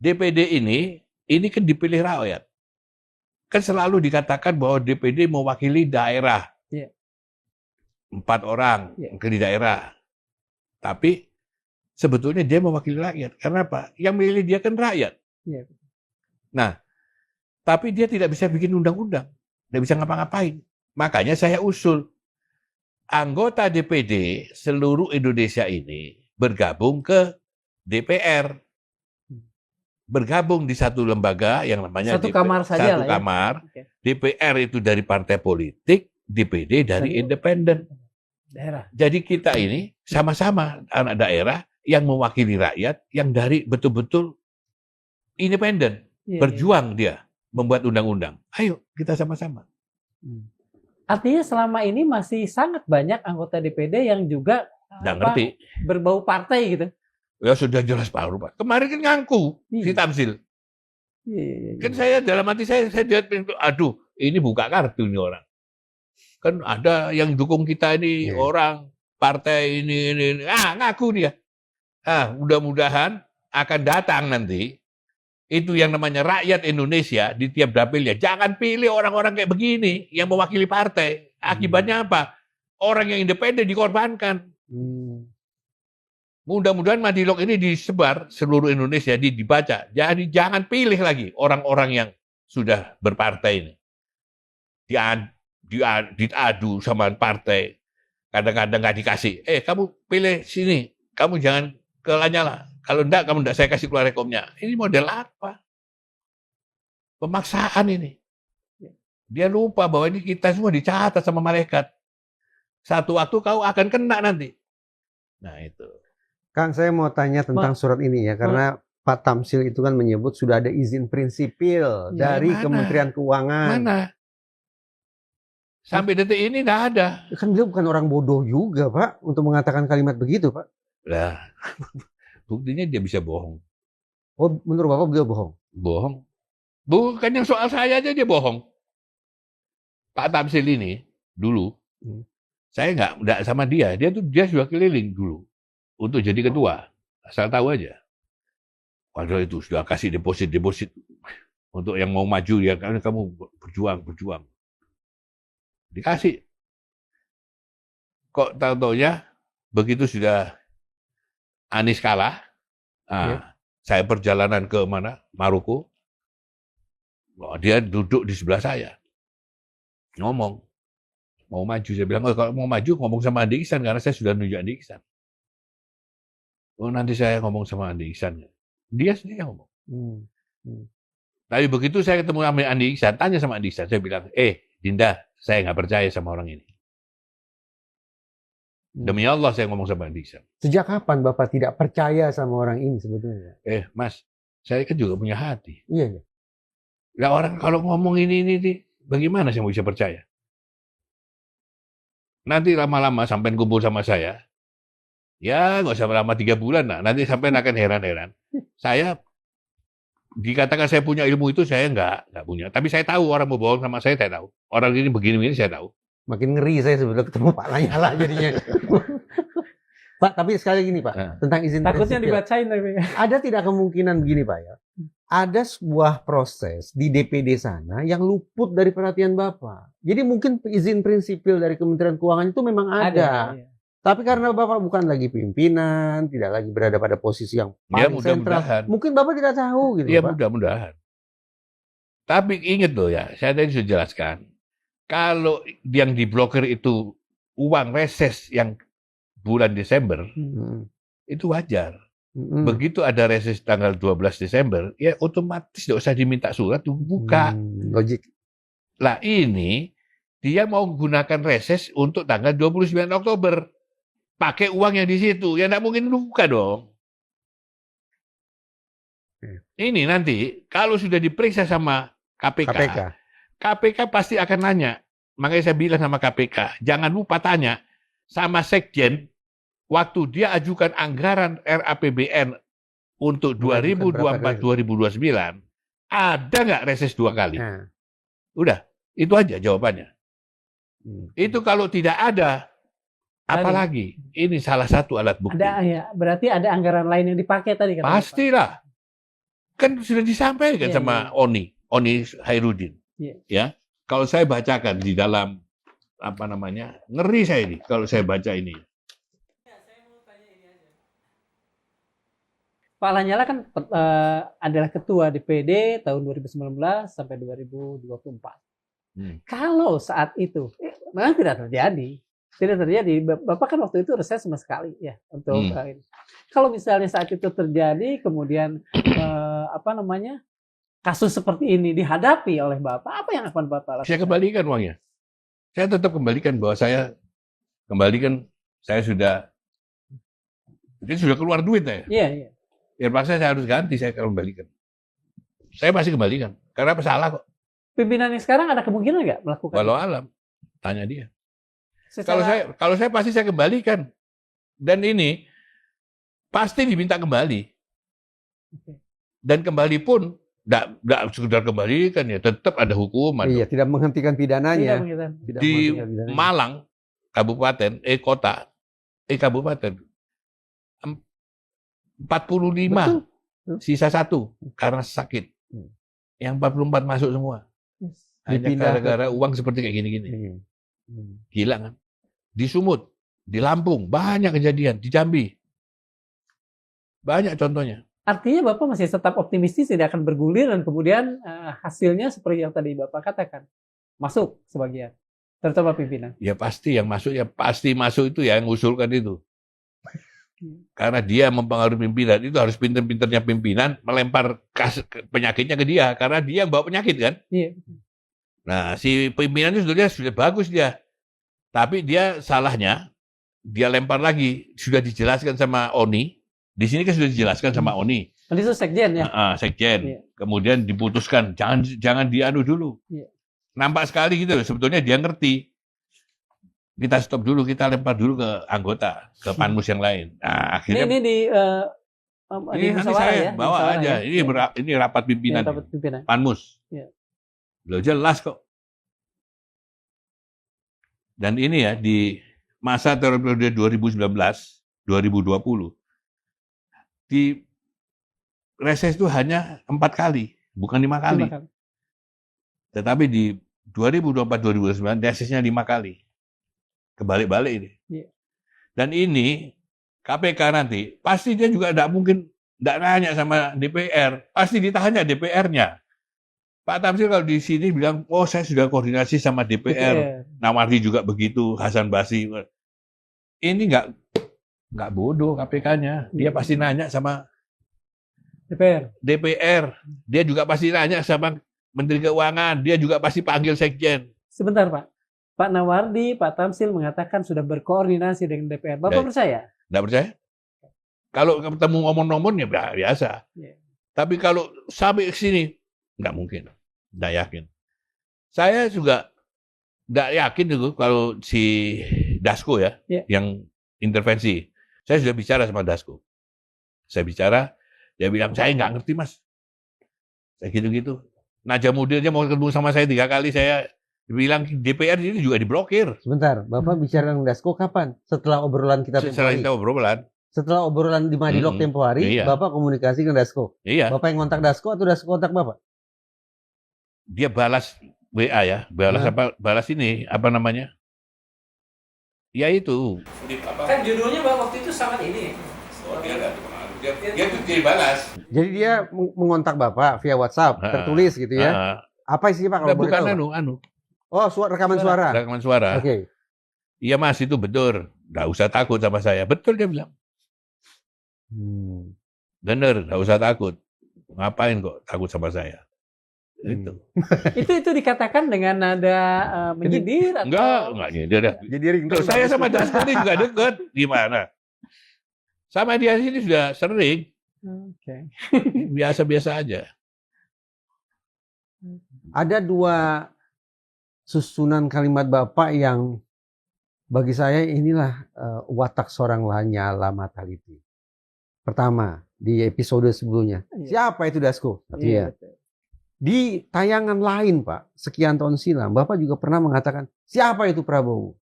DPD ini kan dipilih rakyat. Kan selalu dikatakan bahwa DPD mewakili daerah. Yeah. 4 orang mewakili daerah. Tapi sebetulnya dia mewakili rakyat. Karena apa? Yang milih dia kan rakyat. Yeah. Nah, tapi dia tidak bisa bikin undang-undang. Tidak bisa ngapa-ngapain. Makanya saya usul anggota DPD seluruh Indonesia ini bergabung ke DPR. Bergabung di satu lembaga yang namanya satu kamar saja satu lah ya. kamar. Okay. DPR itu dari partai politik, DPD dari independen. Daerah. Jadi kita ini sama-sama anak daerah yang mewakili rakyat, yang dari betul-betul independen. Berjuang dia membuat undang-undang. Ayo kita sama-sama. Artinya selama ini masih sangat banyak anggota DPD yang juga nggak ngerti. berbau partai gitu. Ya sudah jelas Pak. Kemarin kan ngaku si Tamsil. Kan saya dalam hati saya lihat, aduh, ini buka kartu ini orang. Kan ada yang dukung kita ini orang partai ini. Ngaku dia. Mudah-mudahan akan datang nanti. Itu yang namanya rakyat Indonesia di tiap dapilnya. Jangan pilih orang-orang kayak begini yang mewakili partai. Akibatnya apa? Orang yang independen dikorbankan. Mudah-mudahan Madilog ini disebar seluruh Indonesia, dibaca. Jadi jangan pilih lagi orang-orang yang sudah berpartai ini. Diadu sama partai. Kadang-kadang nggak dikasih. Kamu pilih sini. Kamu jangan ke Lanyala. Kalau enggak, kamu enggak saya kasih keluar rekomnya. Ini model apa? Pemaksaan ini. Dia lupa bahwa ini kita semua dicatat sama malaikat. Satu waktu kau akan kena nanti. Nah itu. Kang, saya mau tanya tentang surat ini ya, karena Pak Tamsil itu kan menyebut sudah ada izin prinsipil dari Kementerian Keuangan. Mana? Sampai detik ini tidak ada. Kan beliau bukan orang bodoh juga, Pak, untuk mengatakan kalimat begitu, Pak. Lah, buktinya dia bisa bohong. Oh, menurut Bapak beliau bohong? Bohong. Bukan yang soal saya aja dia bohong. Pak Tamsil ini dulu, saya nggak sama dia. Dia sudah keliling dulu untuk jadi ketua. Asal tahu aja. Padahal itu sudah kasih deposit untuk yang mau maju ya, karena kamu berjuang. Dikasih. Kok tahu-taunya begitu sudah Anies kalah, saya perjalanan ke mana? Maroko. Dia duduk di sebelah saya. Ngomong. Mau maju. Saya bilang, kalau mau maju ngomong sama Andi Ihsan, karena saya sudah nunjuk Andi Ihsan. Nanti saya ngomong sama Andi Ihsan. Dia sendiri yang ngomong. Tapi begitu saya ketemu sama Andi Ihsan, tanya sama Andi Ihsan, saya bilang, Dinda, saya nggak percaya sama orang ini. Demi Allah saya ngomong sama Andi Ihsan. Sejak kapan Bapak tidak percaya sama orang ini sebetulnya? Mas, saya kan juga punya hati. Iya. Lah orang kalau ngomong ini, bagaimana saya mau bisa percaya? Nanti lama-lama sampai kumpul sama saya, ya nggak usah lama 3 bulan lah. Nanti sampai akan heran-heran. Saya dikatakan saya punya ilmu itu saya nggak punya. Tapi saya tahu orang mau bohong sama saya tahu. Orang ini begini saya tahu. Makin ngeri saya sebetulnya ketemu Pak Lanyala jadinya. Pak, tapi sekali gini Pak, tentang izin takutnya prinsipil. Dibacain tapi. Ada tidak kemungkinan begini Pak ya? Ada sebuah proses di DPD sana yang luput dari perhatian Bapak. Jadi mungkin izin prinsipil dari Kementerian Keuangan itu memang ada. Ya. Tapi karena Bapak bukan lagi pimpinan, tidak lagi berada pada posisi yang paling sentral, mungkin Bapak tidak tahu gitu ya, Pak. Mudah-mudahan. Tapi ingat loh ya, saya tadi sudah jelaskan. Kalau yang diblokir itu uang reses yang bulan Desember, itu wajar. Begitu ada reses tanggal 12 Desember, ya otomatis tidak usah diminta surat, buka. Logik. Lah ini, dia mau gunakan reses untuk tanggal 29 Oktober. Pakai uang yang di situ, ya tidak mungkin buka dong. Ini nanti, kalau sudah diperiksa sama KPK pasti akan nanya. Makanya saya bilang sama KPK, jangan lupa tanya sama Sekjen, waktu dia ajukan anggaran RAPBN untuk 2024-2029, ada nggak reses 2 kali? Udah, itu aja jawabannya. Itu kalau tidak ada, apalagi? Ini salah satu alat bukti. Ada ya, berarti ada anggaran lain yang dipakai tadi kan? Pastilah. Kan sudah disampaikan sama Oni Hairudin. Ya, kalau saya bacakan di dalam ngeri saya ini kalau saya baca ini. Pak Lanyala kan adalah ketua DPD tahun 2019 sampai 2024. Kalau saat itu memang tidak terjadi, Bapak kan waktu itu reses sama sekali ya untuk ini. Kalau misalnya saat itu terjadi, kemudian kasus seperti ini dihadapi oleh Bapak, apa yang akan Bapak lakukan? Saya kembalikan uangnya. Saya tetap kembalikan bahwa saya sudah keluar duit ya. Iya. Terpaksa saya harus ganti, saya kembalikan. Saya pasti kembalikan, karena salah kok. Pimpinan yang sekarang ada kemungkinan nggak melakukan? Walau alam, tanya dia. Kalau saya pasti saya kembalikan. Dan ini pasti diminta kembali. Oke. Dan kembali pun tidak sekedar kembali kan ya, tetap ada hukuman. Iya, tidak menghentikan pidananya. Tidak Di menghentikan pidananya. Malang, kabupaten, kabupaten, 45, Betul. sisa 1 karena sakit. Yang 44 masuk semua. Hanya Dipindah gara-gara uang seperti kayak gini-gini. Iya. Gila kan? Di Sumut, di Lampung, banyak kejadian. Di Jambi, banyak contohnya. Artinya Bapak masih tetap optimistis tidak akan bergulir dan kemudian hasilnya seperti yang tadi Bapak katakan. Masuk sebagian. Terutama pimpinan. Ya pasti yang masuk, ya pasti masuk itu ya yang ngusulkan itu. Karena dia mempengaruhi pimpinan, itu harus pinter-pinternya pimpinan melempar penyakitnya ke dia. Karena dia yang bawa penyakit kan. Iya. Nah, si pimpinan itu sebetulnya sudah bagus dia. Tapi dia salahnya, dia lempar lagi. Sudah dijelaskan sama ONI. Di sini kan sudah dijelaskan sama ONI. Itu sekjen ya? Sekjen. Iya. Kemudian diputuskan, jangan dianu dulu. Iya. Nampak sekali gitu, sebetulnya dia ngerti. Kita stop dulu, kita lempar dulu ke anggota, ke panmus yang lain. Nah, akhirnya Ini di nanti musyawarah saya ya? bawa Musyawarah aja. ya? Ini rapat pimpinan. Ya, rapat pimpinan. Panmus. Ya. Loh, jelas kok. Dan ini ya, di masa periode 2019-2020, di reses itu hanya 4 kali, bukan 5 kali. 5 kali. Tetapi di 2024-2029 resesnya 5 kali. Kebalik-balik ini. Iya. Dan ini KPK nanti pasti dia juga tidak mungkin tidak nanya sama DPR, pasti ditanya DPR-nya. Pak Tamzil kalau di sini bilang, oh saya sudah koordinasi sama DPR. Nawardi juga begitu, Hasan Basri. Ini nggak bodoh KPK-nya, dia pasti nanya sama DPR. Dia juga pasti nanya sama Menteri Keuangan, dia juga pasti panggil sekjen. Sebentar Pak. Pak Nawardi, Pak Tamzil mengatakan sudah berkoordinasi dengan DPR. Bapak percaya? Nggak percaya? Kalau ketemu ngomong-ngomong ya biasa. Yeah. Tapi kalau sampai ke sini, nggak mungkin. Nggak yakin. Saya juga nggak yakin itu kalau si Dasko ya, yang intervensi. Saya sudah bicara sama Dasko. Saya bicara, dia bilang, saya nggak ngerti mas. Saya gitu-gitu. Najamuddinnya mau ketemu sama saya 3 kali, saya bilang DPR ini juga diblokir. Sebentar, Bapak bicara dengan Dasko kapan? Setelah obrolan kita tempo Setelah hari? kita obrolan. Setelah obrolan di Madilog tempo hari, Iya. Bapak komunikasi dengan Dasko? Iya. Bapak yang kontak Dasko atau Dasko kontak Bapak? Dia balas WA ya, balas ini, apa namanya? Ya itu. Kan judulnya waktu itu sangat ini. Dia balas. Jadi dia mengontak Bapak via WhatsApp, tertulis gitu ya? Apa isinya Pak kalau boleh bukan tahu? anu. Oh, rekaman suara. Rekaman suara. Oke. Iya mas, itu betul. Nggak usah takut sama saya. Betul dia bilang. Bener, nggak usah takut. Ngapain kok takut sama saya? Itu. itu dikatakan dengan nada menyindir atau? Enggak nyindir. Jadi ringtone. Saya sama Dasko ini juga deket. Gimana? Sama dia sini sudah sering. Oke. Biasa-biasa aja. Ada 2 susunan kalimat Bapak yang bagi saya inilah watak seorang Lanyala Mataliti. Pertama, di episode sebelumnya. Siapa itu Dasko? Iya. Di tayangan lain, Pak, sekian tahun silam, Bapak juga pernah mengatakan, siapa itu Prabowo?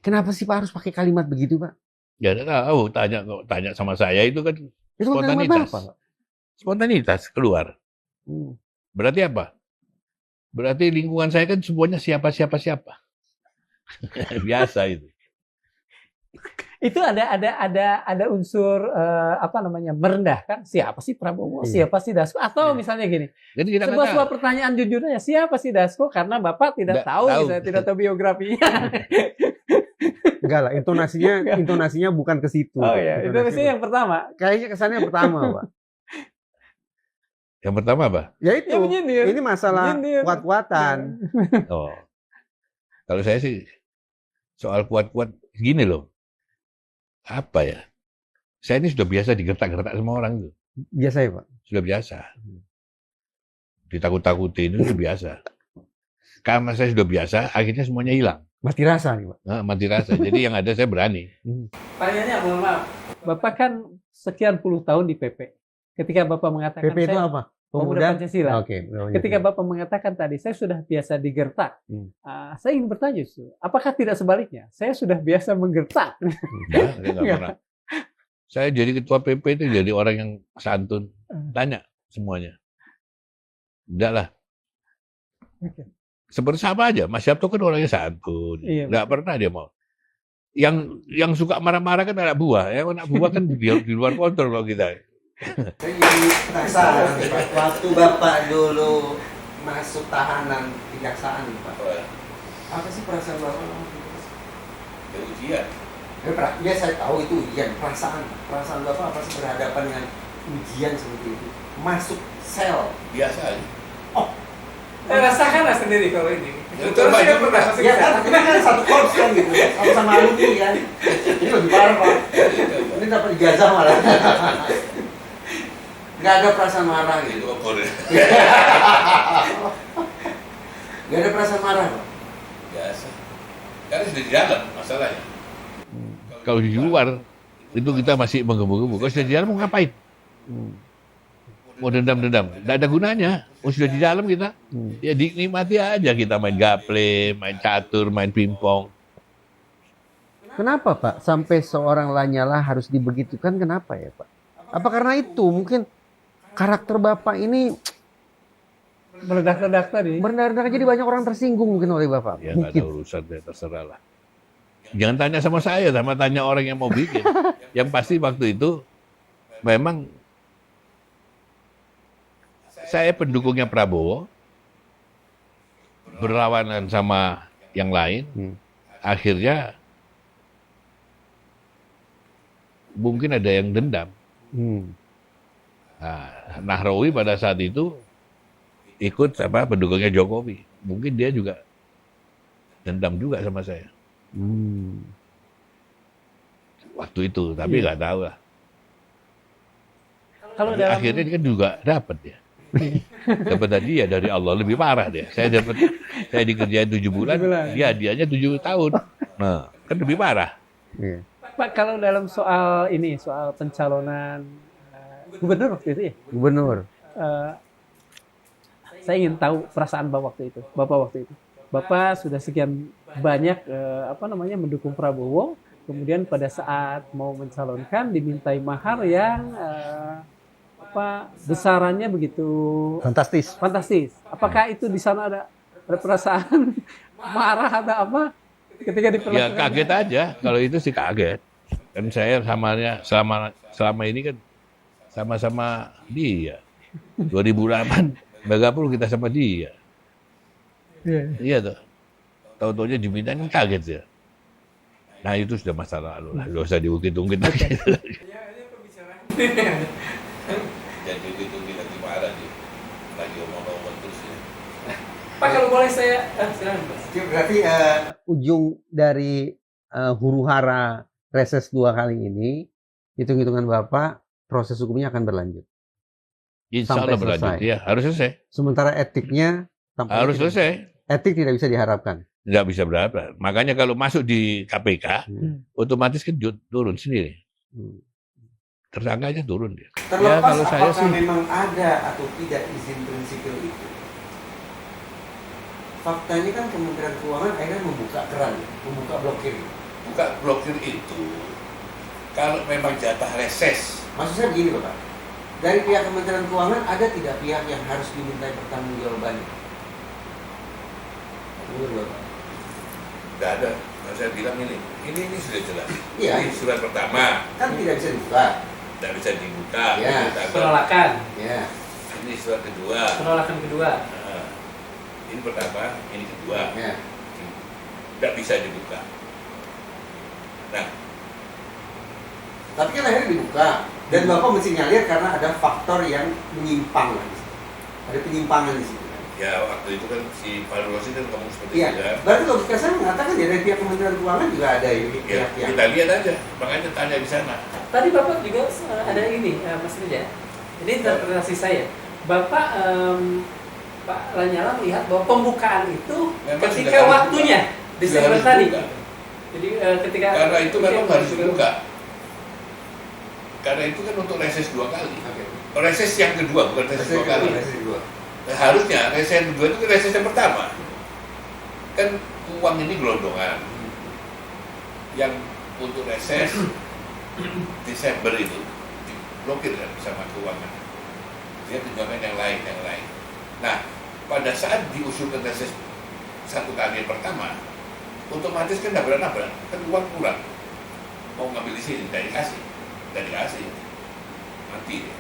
Kenapa sih Pak harus pakai kalimat begitu, Pak? Ya tahu, tanya sama saya itu kan Itu spontanitas. Bapak, Pak. Spontanitas keluar. Berarti apa? Berarti lingkungan saya kan semuanya siapa. Biasa itu. Itu ada unsur merendahkan. Siapa sih Prabowo? Siapa sih Dasko? Atau misalnya gini. Jadi kita sebuah pertanyaan jujurnya, siapa sih Dasko? Karena Bapak tidak tahu. Misalnya tidak tahu biografinya. Enggak lah, intonasinya bukan ke situ. Oh iya, intonasinya yang pertama. Kayaknya kesannya yang pertama, Pak. Yang pertama apa? Ya itu. Ini masalah kuat-kuatan. Oh. Kalau saya sih soal kuat-kuat gini loh. Apa ya? Saya ini sudah biasa digertak-gertak sama orang itu. Biasa ya, Pak? Sudah biasa. Ditakut-takutin itu biasa. Karena saya sudah biasa, akhirnya semuanya hilang. Mati rasa nih, Pak. Nah, mati rasa. Jadi yang ada saya berani. Pertanyaannya, mohon maaf. Bapak kan sekian puluh tahun di PP. Ketika Bapak mengatakan PP itu apa? Pemuda Pancasila. Oke. Ketika Bapak mengatakan tadi, saya sudah biasa digertak. Saya ingin bertanya, apakah tidak sebaliknya? Saya sudah biasa menggertak. Enggak, saya nggak pernah. Saya jadi ketua PP itu jadi orang yang santun. Tanya semuanya. Enggak lah. Seperti sama aja. Mas Sabto kan orangnya santun. Iya, Nggak pernah dia mau. Yang suka marah-marah kan anak buah. Yang anak buah kan di luar kontrol kalau kita. Saya jadi penasaran, Pak. Waktu Bapak dulu masuk tahanan kejaksaan, Pak. Apa sih perasaan Bapak? Ya ujian. Ya saya tahu itu ujian. Perasaan Bapak apa sih berhadapan dengan ujian seperti itu? Masuk sel. Biasa aja. Rasakanlah sendiri kalau ini. Coba Saya pernah masuk Ya kan, kita kan satu korps kan gitu. Sama alumni kan. Ini lebih parah, Pak. Ini dapat ijazah malah. Nggak ada perasaan marah gitu. Nggak ada perasaan marah, Pak. Biasa. Karena sudah di dalam masalahnya. Kalau di luar itu kita masih menggebu-gebu. Kalau sudah di dalam mau ngapain? Mau dendam-dendam. Nggak ada gunanya. Oh sudah di dalam kita. Ya dinikmati aja kita main gaple, main catur, main pingpong. Kenapa, Pak? Sampai seorang Lanyala harus dibegitukan, kenapa ya, Pak? Apa karena itu? Mungkin karakter Bapak ini meledak-ledak tadi. Meledak jadi banyak orang tersinggung mungkin oleh Bapak. Ya nggak ada urusan deh, terserah lah. Jangan tanya sama saya, sama tanya orang yang mau bikin. Yang pasti waktu itu memang saya pendukungnya Prabowo, berlawanan sama yang lain. Akhirnya mungkin ada yang dendam. Nah, Nahrawi pada saat itu ikut pendukungnya Jokowi. Mungkin dia juga dendam juga sama saya. Waktu itu, tapi nggak tahu lah. Kalau dalam... Akhirnya dia kan juga dapat ya. Dapat hadiah dari Allah, lebih parah dia. Saya dikerjain 7 bulan, dia hadiahnya 7 tahun. Nah, kan lebih parah. Pak, kalau dalam soal ini, soal pencalonan gubernur waktu itu ya? Gubernur. Saya ingin tahu perasaan Bapak waktu itu. Bapak sudah sekian banyak mendukung Prabowo, kemudian pada saat mau mencalonkan dimintai mahar yang besarannya begitu fantastis. Apakah itu di sana ada perasaan marah atau apa ketika diperlakukan? Ya kaget aja, kalau itu sih kaget. Kan saya selama ini kan sama-sama dia. 2008 Megapol kita sama dia. Iya tuh. Tahu-taunya diminta kan kaget ya. Nah itu sudah masa lalu lah, nggak usah diungkit-ungkit lagi. Jadi diungkit lagi marah dia. Lagi omong-omong terus ya. Pak, kalau boleh saya silakan. Berarti ujung dari huru-hara reses 2 kali ini, hitung-hitungan Bapak, proses hukumnya akan berlanjut. Insya Allah berlanjut, ya harus selesai. Sementara etiknya harus selesai. Etik tidak bisa diharapkan. Tidak bisa berharap. Makanya kalau masuk di KPK, otomatis kan turun sendiri. Tersangkanya turun dia. Terlepas kalau saya apakah memang ada atau tidak izin prinsipil itu. Faktanya kan Kementerian Keuangan akhirnya membuka keran, membuka blokir. Buka blokir itu kalau memang jatah reses. Maksud saya begini Bapak, dari pihak Kementerian Keuangan ada tidak pihak yang harus dimintai pertanggungjawabannya? Menurut Bapak? Tidak ada. Nah, saya bilang ini sudah jelas. Iya. Ini surat pertama. Kan tidak bisa dibuka. Tidak bisa dibuka. Ya. Penolakan. Ya. Ini surat kedua. Penolakan kedua. Nah, ini pertama, ini kedua. Ya. Tidak bisa dibuka. Nah, tapi kan akhirnya dibuka dan Bapak mensinyalir karena ada faktor yang menyimpang lah di situ. Ada penyimpangan di situ. ya waktu itu kan si Pak Rosi kan ngomong seperti Iya. itu kan. Berarti logika saya mengatakan ya dari pihak Kementerian Keuangan juga ada Ya, pihak yang kita lihat aja, makanya tanya di sana. Tadi Bapak juga ada ini, Mas Rija. Ini interpretasi saya. Bapak Pak Lanyala melihat bahwa pembukaan itu Memang ketika waktunya Desember harus tadi. dibuka. Jadi ketika Karena itu memang harus dibuka. Karena itu kan untuk reses 2 kali. Oke. Reses yang kedua, bukan reses 2 kali. Reses kedua. Nah, harusnya reses yang kedua itu reses yang pertama. Kan uang ini gelondongan. Yang untuk reses Desember itu diblokir kan sama keuangan. Dia tunjangan yang lain. Nah, pada saat diusulkan reses 1 kali yang pertama, otomatis kan nabrak-nabrak, kan uang kurang. Mau ngambil di sini, tidak dikasih, mati dia.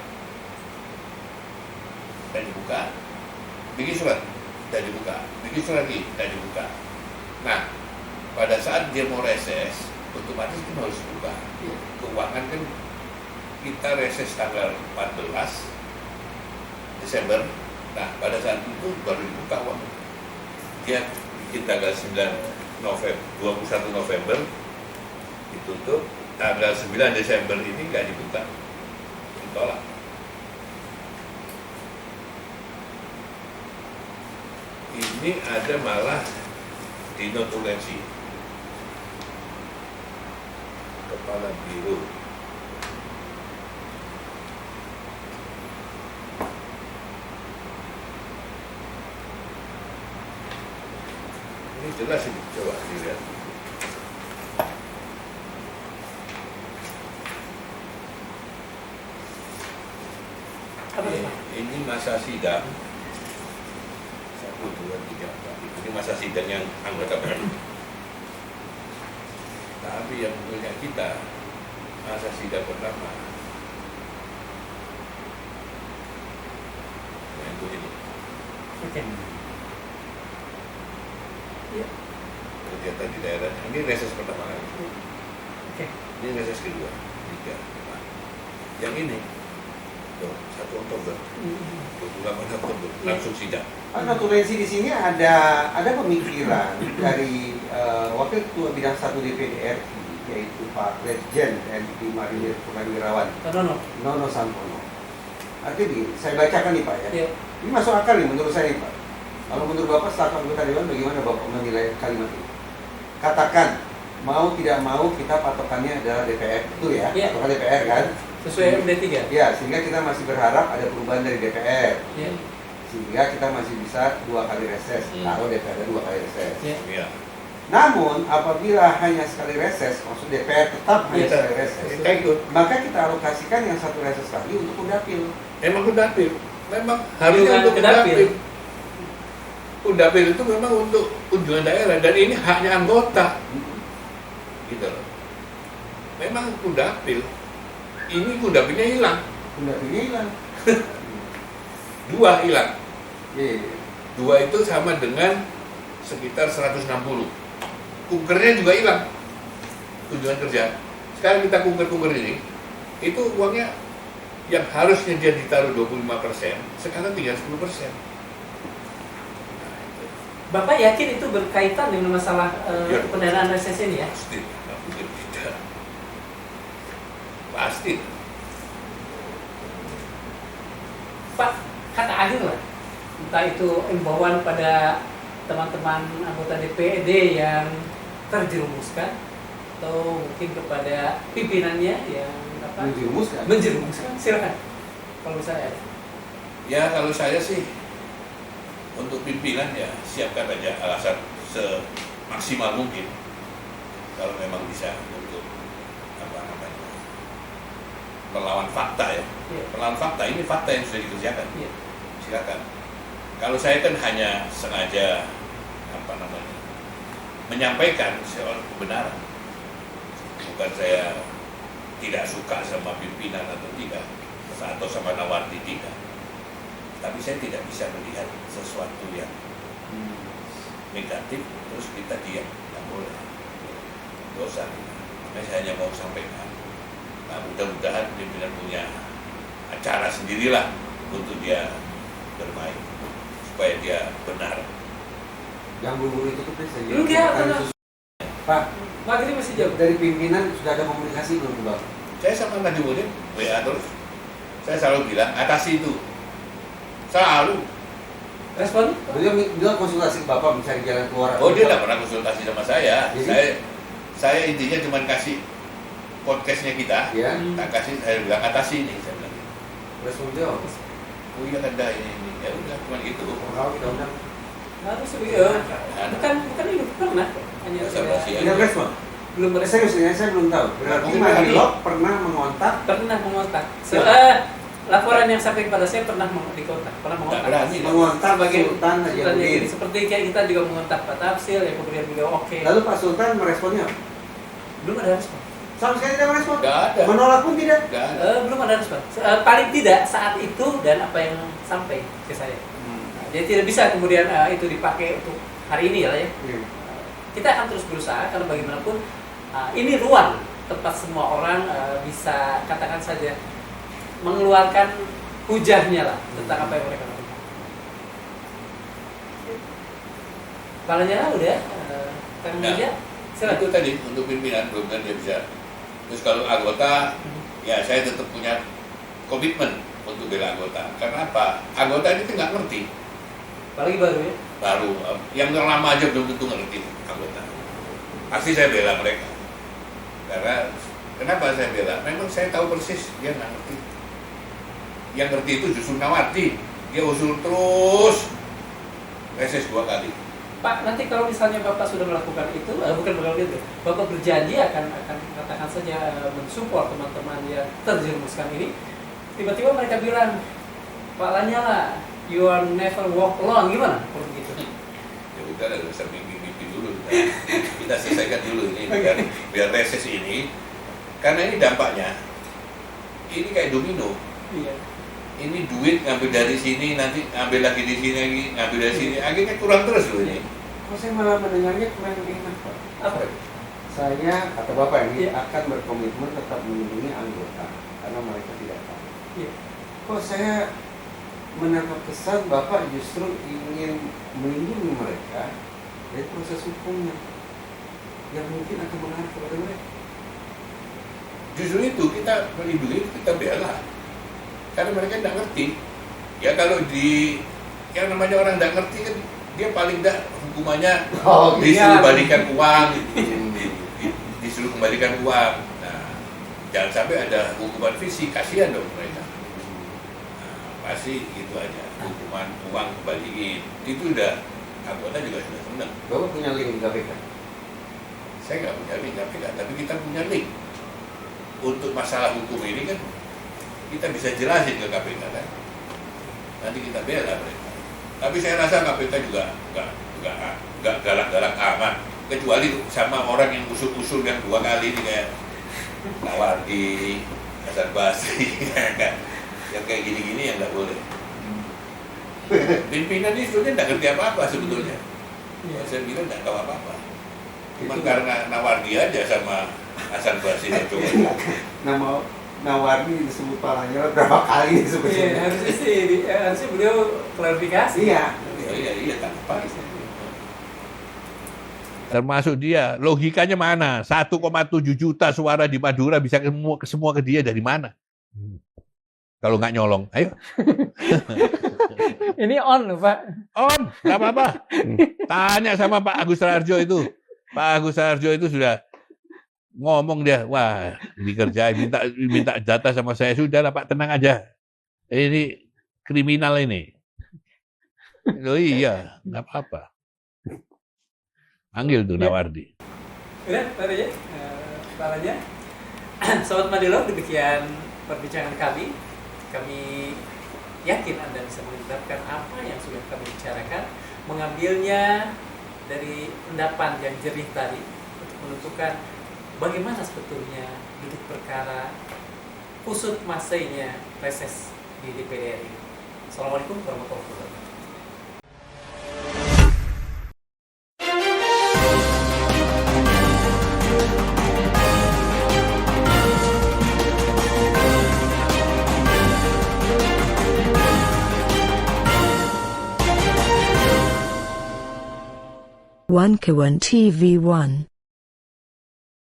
Dan dibuka, bikin surat, tidak dibuka, bikin surat lagi, tidak dibuka. Nah, pada saat dia mau reses, otomatis kan harus dibuka. Keuangan kan kita reses tanggal 14 Desember. Nah, pada saat itu baru dibuka uang. Dia bikin tanggal 21 November ditutup, tanggal 9 Desember ini nggak dibuka, ditolak. Ini ada malah dinotulensi kepala biro. Ini jelas ini, coba dilihat. Ini masa sidang 1, 2, 3, 4. Ini masa sidang yang anggota baru. Tapi yang punya kita masa sidang pertama. Yang itu ini. Oke. Iya. Kegiatan di daerah. Ini reses pertama kali. Oke. Ini reses kedua, 3, 4. Yang ini, tuh, 1 Oktober, 28 Oktober, langsung sidang. Pak Notulensi di sini ada pemikiran dari Wakil Ketua Bidang 1 DPD RI, yaitu Pak Legend TNI Marinir Purnawirawan Nono Sampono. Artinya begini, saya bacakan nih Pak ya. Iya. Ini masuk akal nih menurut saya nih Pak. Kalau menurut Bapak selaku anggota Dewan, bagaimana Bapak menilai kalimat ini? Katakan, mau tidak mau kita patokannya adalah DPR, betul ya? Iya. Patokan DPR kan? Sesuai MD3. Ya, sehingga kita masih berharap ada perubahan dari DPR. Iya. Sehingga kita masih bisa 2 kali reses, kalau DPR ada 2 kali reses. Iya. Iya. Namun apabila hanya sekali reses, maksud DPR tetap hanya Iya. sekali reses, Kita ikut. maka kita alokasikan yang 1 reses lagi untuk Undapil. Emang Undapil, memang harusnya Kunjungan untuk ke dapil. Undapil. Undapil itu memang untuk kunjungan daerah dan ini haknya anggota, gitu loh. Memang Undapil, ini Undapilnya hilang, Undapilnya hilang. 2 hilang. Iya. 2 itu sama dengan sekitar 160. Kunkernya juga hilang, kunjungan kerja. Sekarang kita kunker ini, itu uangnya yang harusnya dia ditaruh 25%, sekarang tinggal 10%. Nah, itu. Bapak yakin itu berkaitan dengan masalah Ya. pendanaan reses ini ya? Pasti, nggak mungkin tidak. Pasti. Pak, kata akhir lah. Entah itu imbauan pada teman-teman anggota DPD yang terjerumuskan atau mungkin kepada pimpinannya yang menjerumuskan. Silakan. Kalau misalnya ada. Ya kalau saya sih untuk pimpinan ya siapkan aja alasan semaksimal mungkin kalau memang bisa untuk apa namanya melawan fakta ya. Iya. Melawan fakta ini fakta yang sudah dikerjakan. Iya. Silakan. Kalau saya kan hanya sengaja apa namanya menyampaikan soal kebenaran. Bukan saya tidak suka sama pimpinan atau tidak, atau sama Nawardi tidak. Tapi saya tidak bisa melihat sesuatu yang negatif terus kita diam, tidak boleh. Dosa. Makanya saya hanya mau sampaikan. Nah, mudah-mudahan pimpinan punya acara sendirilah untuk dia bermain supaya dia benar. Yang buru-buru itu tuh saja. Enggak, benar. Pak, Maghrib masih jauh. dari pimpinan sudah ada komunikasi belum Bang? Saya sama Najimudin WA terus. Saya selalu bilang atasi itu. Selalu. Respon? Beliau konsultasi ke Bapak mencari jalan keluar. Oh, dia nggak pernah konsultasi sama saya. Jadi? Saya intinya cuma kasih podcastnya kita, Ya. tak kasih, saya bilang atasi ini, saya bilang. Respon beliau. Oh iya kan dah ini. Ya udah, cuma gitu. Kalau kita undang. Harus bukan ini pernah. Hanya Tidak respon. belum Saya belum tahu. Berarti Mungkin Madilog pernah mengontak. laporan yang sampai kepada saya pernah dikontak, Nggak berani. Mengontak sebagai Sultan Najamuddin. seperti kayak kita juga mengontak Pak Tafsil yang kemudian beliau oke. Lalu Pak Sultan meresponnya apa? Belum ada respon. Sama sekali tidak merespon. Nggak ada. Menolak pun tidak. Nggak ada. Belum ada respon. Paling tidak saat itu dan apa yang sampai ke saya. Jadi tidak bisa kemudian itu dipakai untuk hari ini ya. Iya. Kita akan terus berusaha karena bagaimanapun ini ruang tempat semua orang bisa katakan saja mengeluarkan hujahnya lah tentang apa yang mereka lakukan. Kepalanya udah, tangan meja, silakan. Itu tadi untuk pimpinan belum kan dia bisa. Terus kalau anggota, ya saya tetap punya komitmen untuk bela anggota. Karena apa? Anggota itu nggak ngerti. Apalagi baru ya. Baru, yang lama aja belum tentu ngerti anggota. Pasti saya bela mereka. Karena kenapa saya bela? Memang saya tahu persis dia nggak ngerti. Yang ngerti itu justru Nawardi. Dia usul terus reses 2 kali. Pak, nanti kalau misalnya Bapak sudah melakukan itu, bukan begitu, Bapak berjanji akan katakan saja mensupport teman-teman yang terjerumuskan ini. Tiba-tiba mereka bilang, Pak Lanyala, you are never walk alone, gimana? Kalau begitu. Ya udah, nggak usah mimpi dulu. Kita selesaikan dulu ini biar reses ini. Karena ini dampaknya, ini kayak domino. Iya. Ini duit ngambil dari sini, nanti ambil lagi di sini lagi, ngambil dari sini, akhirnya kurang terus loh ini. Kok saya malah mendengarnya kurang enak, Pak. Apa? Saya atau Bapak ini Iya. akan berkomitmen tetap melindungi anggota karena mereka tidak tahu. Iya. Kok saya menangkap kesan Bapak justru ingin melindungi mereka dari proses hukumnya yang mungkin akan mengarah kepada mereka. Justru itu kita melindungi, kita bela. Karena mereka tidak ngerti. Ya kalau yang namanya orang tidak ngerti kan dia paling tidak hukumannya disuruh balikan uang, disuruh kembalikan uang. Nah, jangan sampai ada hukuman fisik, kasihan dong mereka. Nah, pasti itu aja, hukuman uang kembaliin. Itu udah anggota juga sudah senang. Bapak punya link di KPK? Saya nggak punya link KPK, tapi kita punya link. Untuk masalah hukum ini kan kita bisa jelasin ke KPK kan. Nanti kita bela mereka. Tapi saya rasa KPK juga nggak galak-galak amat. Kecuali sama orang yang usul-usul yang 2 kali ini kayak Nawardi, Hasan Basri, yang kayak gini-gini yang nggak boleh. Pimpinan ini sebetulnya nggak ngerti apa-apa sebetulnya. Saya bilang nggak tahu apa-apa. Cuma karena Nawardi aja sama Hasan Basri itu. Nama Nawardi disebut Pak Lanyala berapa kali disebut? Iya, harusnya beliau klarifikasi. Iya. Iya, tak apa. Termasuk dia, logikanya mana? 1,7 juta suara di Madura bisa semua ke dia dari mana? Kalau nggak nyolong, ayo. Ini on loh Pak. On, nggak apa-apa. Tanya sama Pak Agus Raharjo itu. Pak Agus Raharjo itu sudah ngomong dia, wah dikerjain, minta data sama saya, sudah lah Pak, tenang aja. Ini kriminal ini. Oh iya, nggak apa-apa. Panggil tuh Nawardi. Udah, baru ya, kepalanya. Sobat Madilog, demikian perbincangan kami. Kami yakin Anda bisa mengungkapkan apa yang sudah kami bicarakan, mengambilnya dari endapan yang jernih tadi untuk menentukan bagaimana sebetulnya duduk perkara usut masainya reses di DPR ini. Assalamualaikum warahmatullahi wabarakatuh. One Kawan TV 1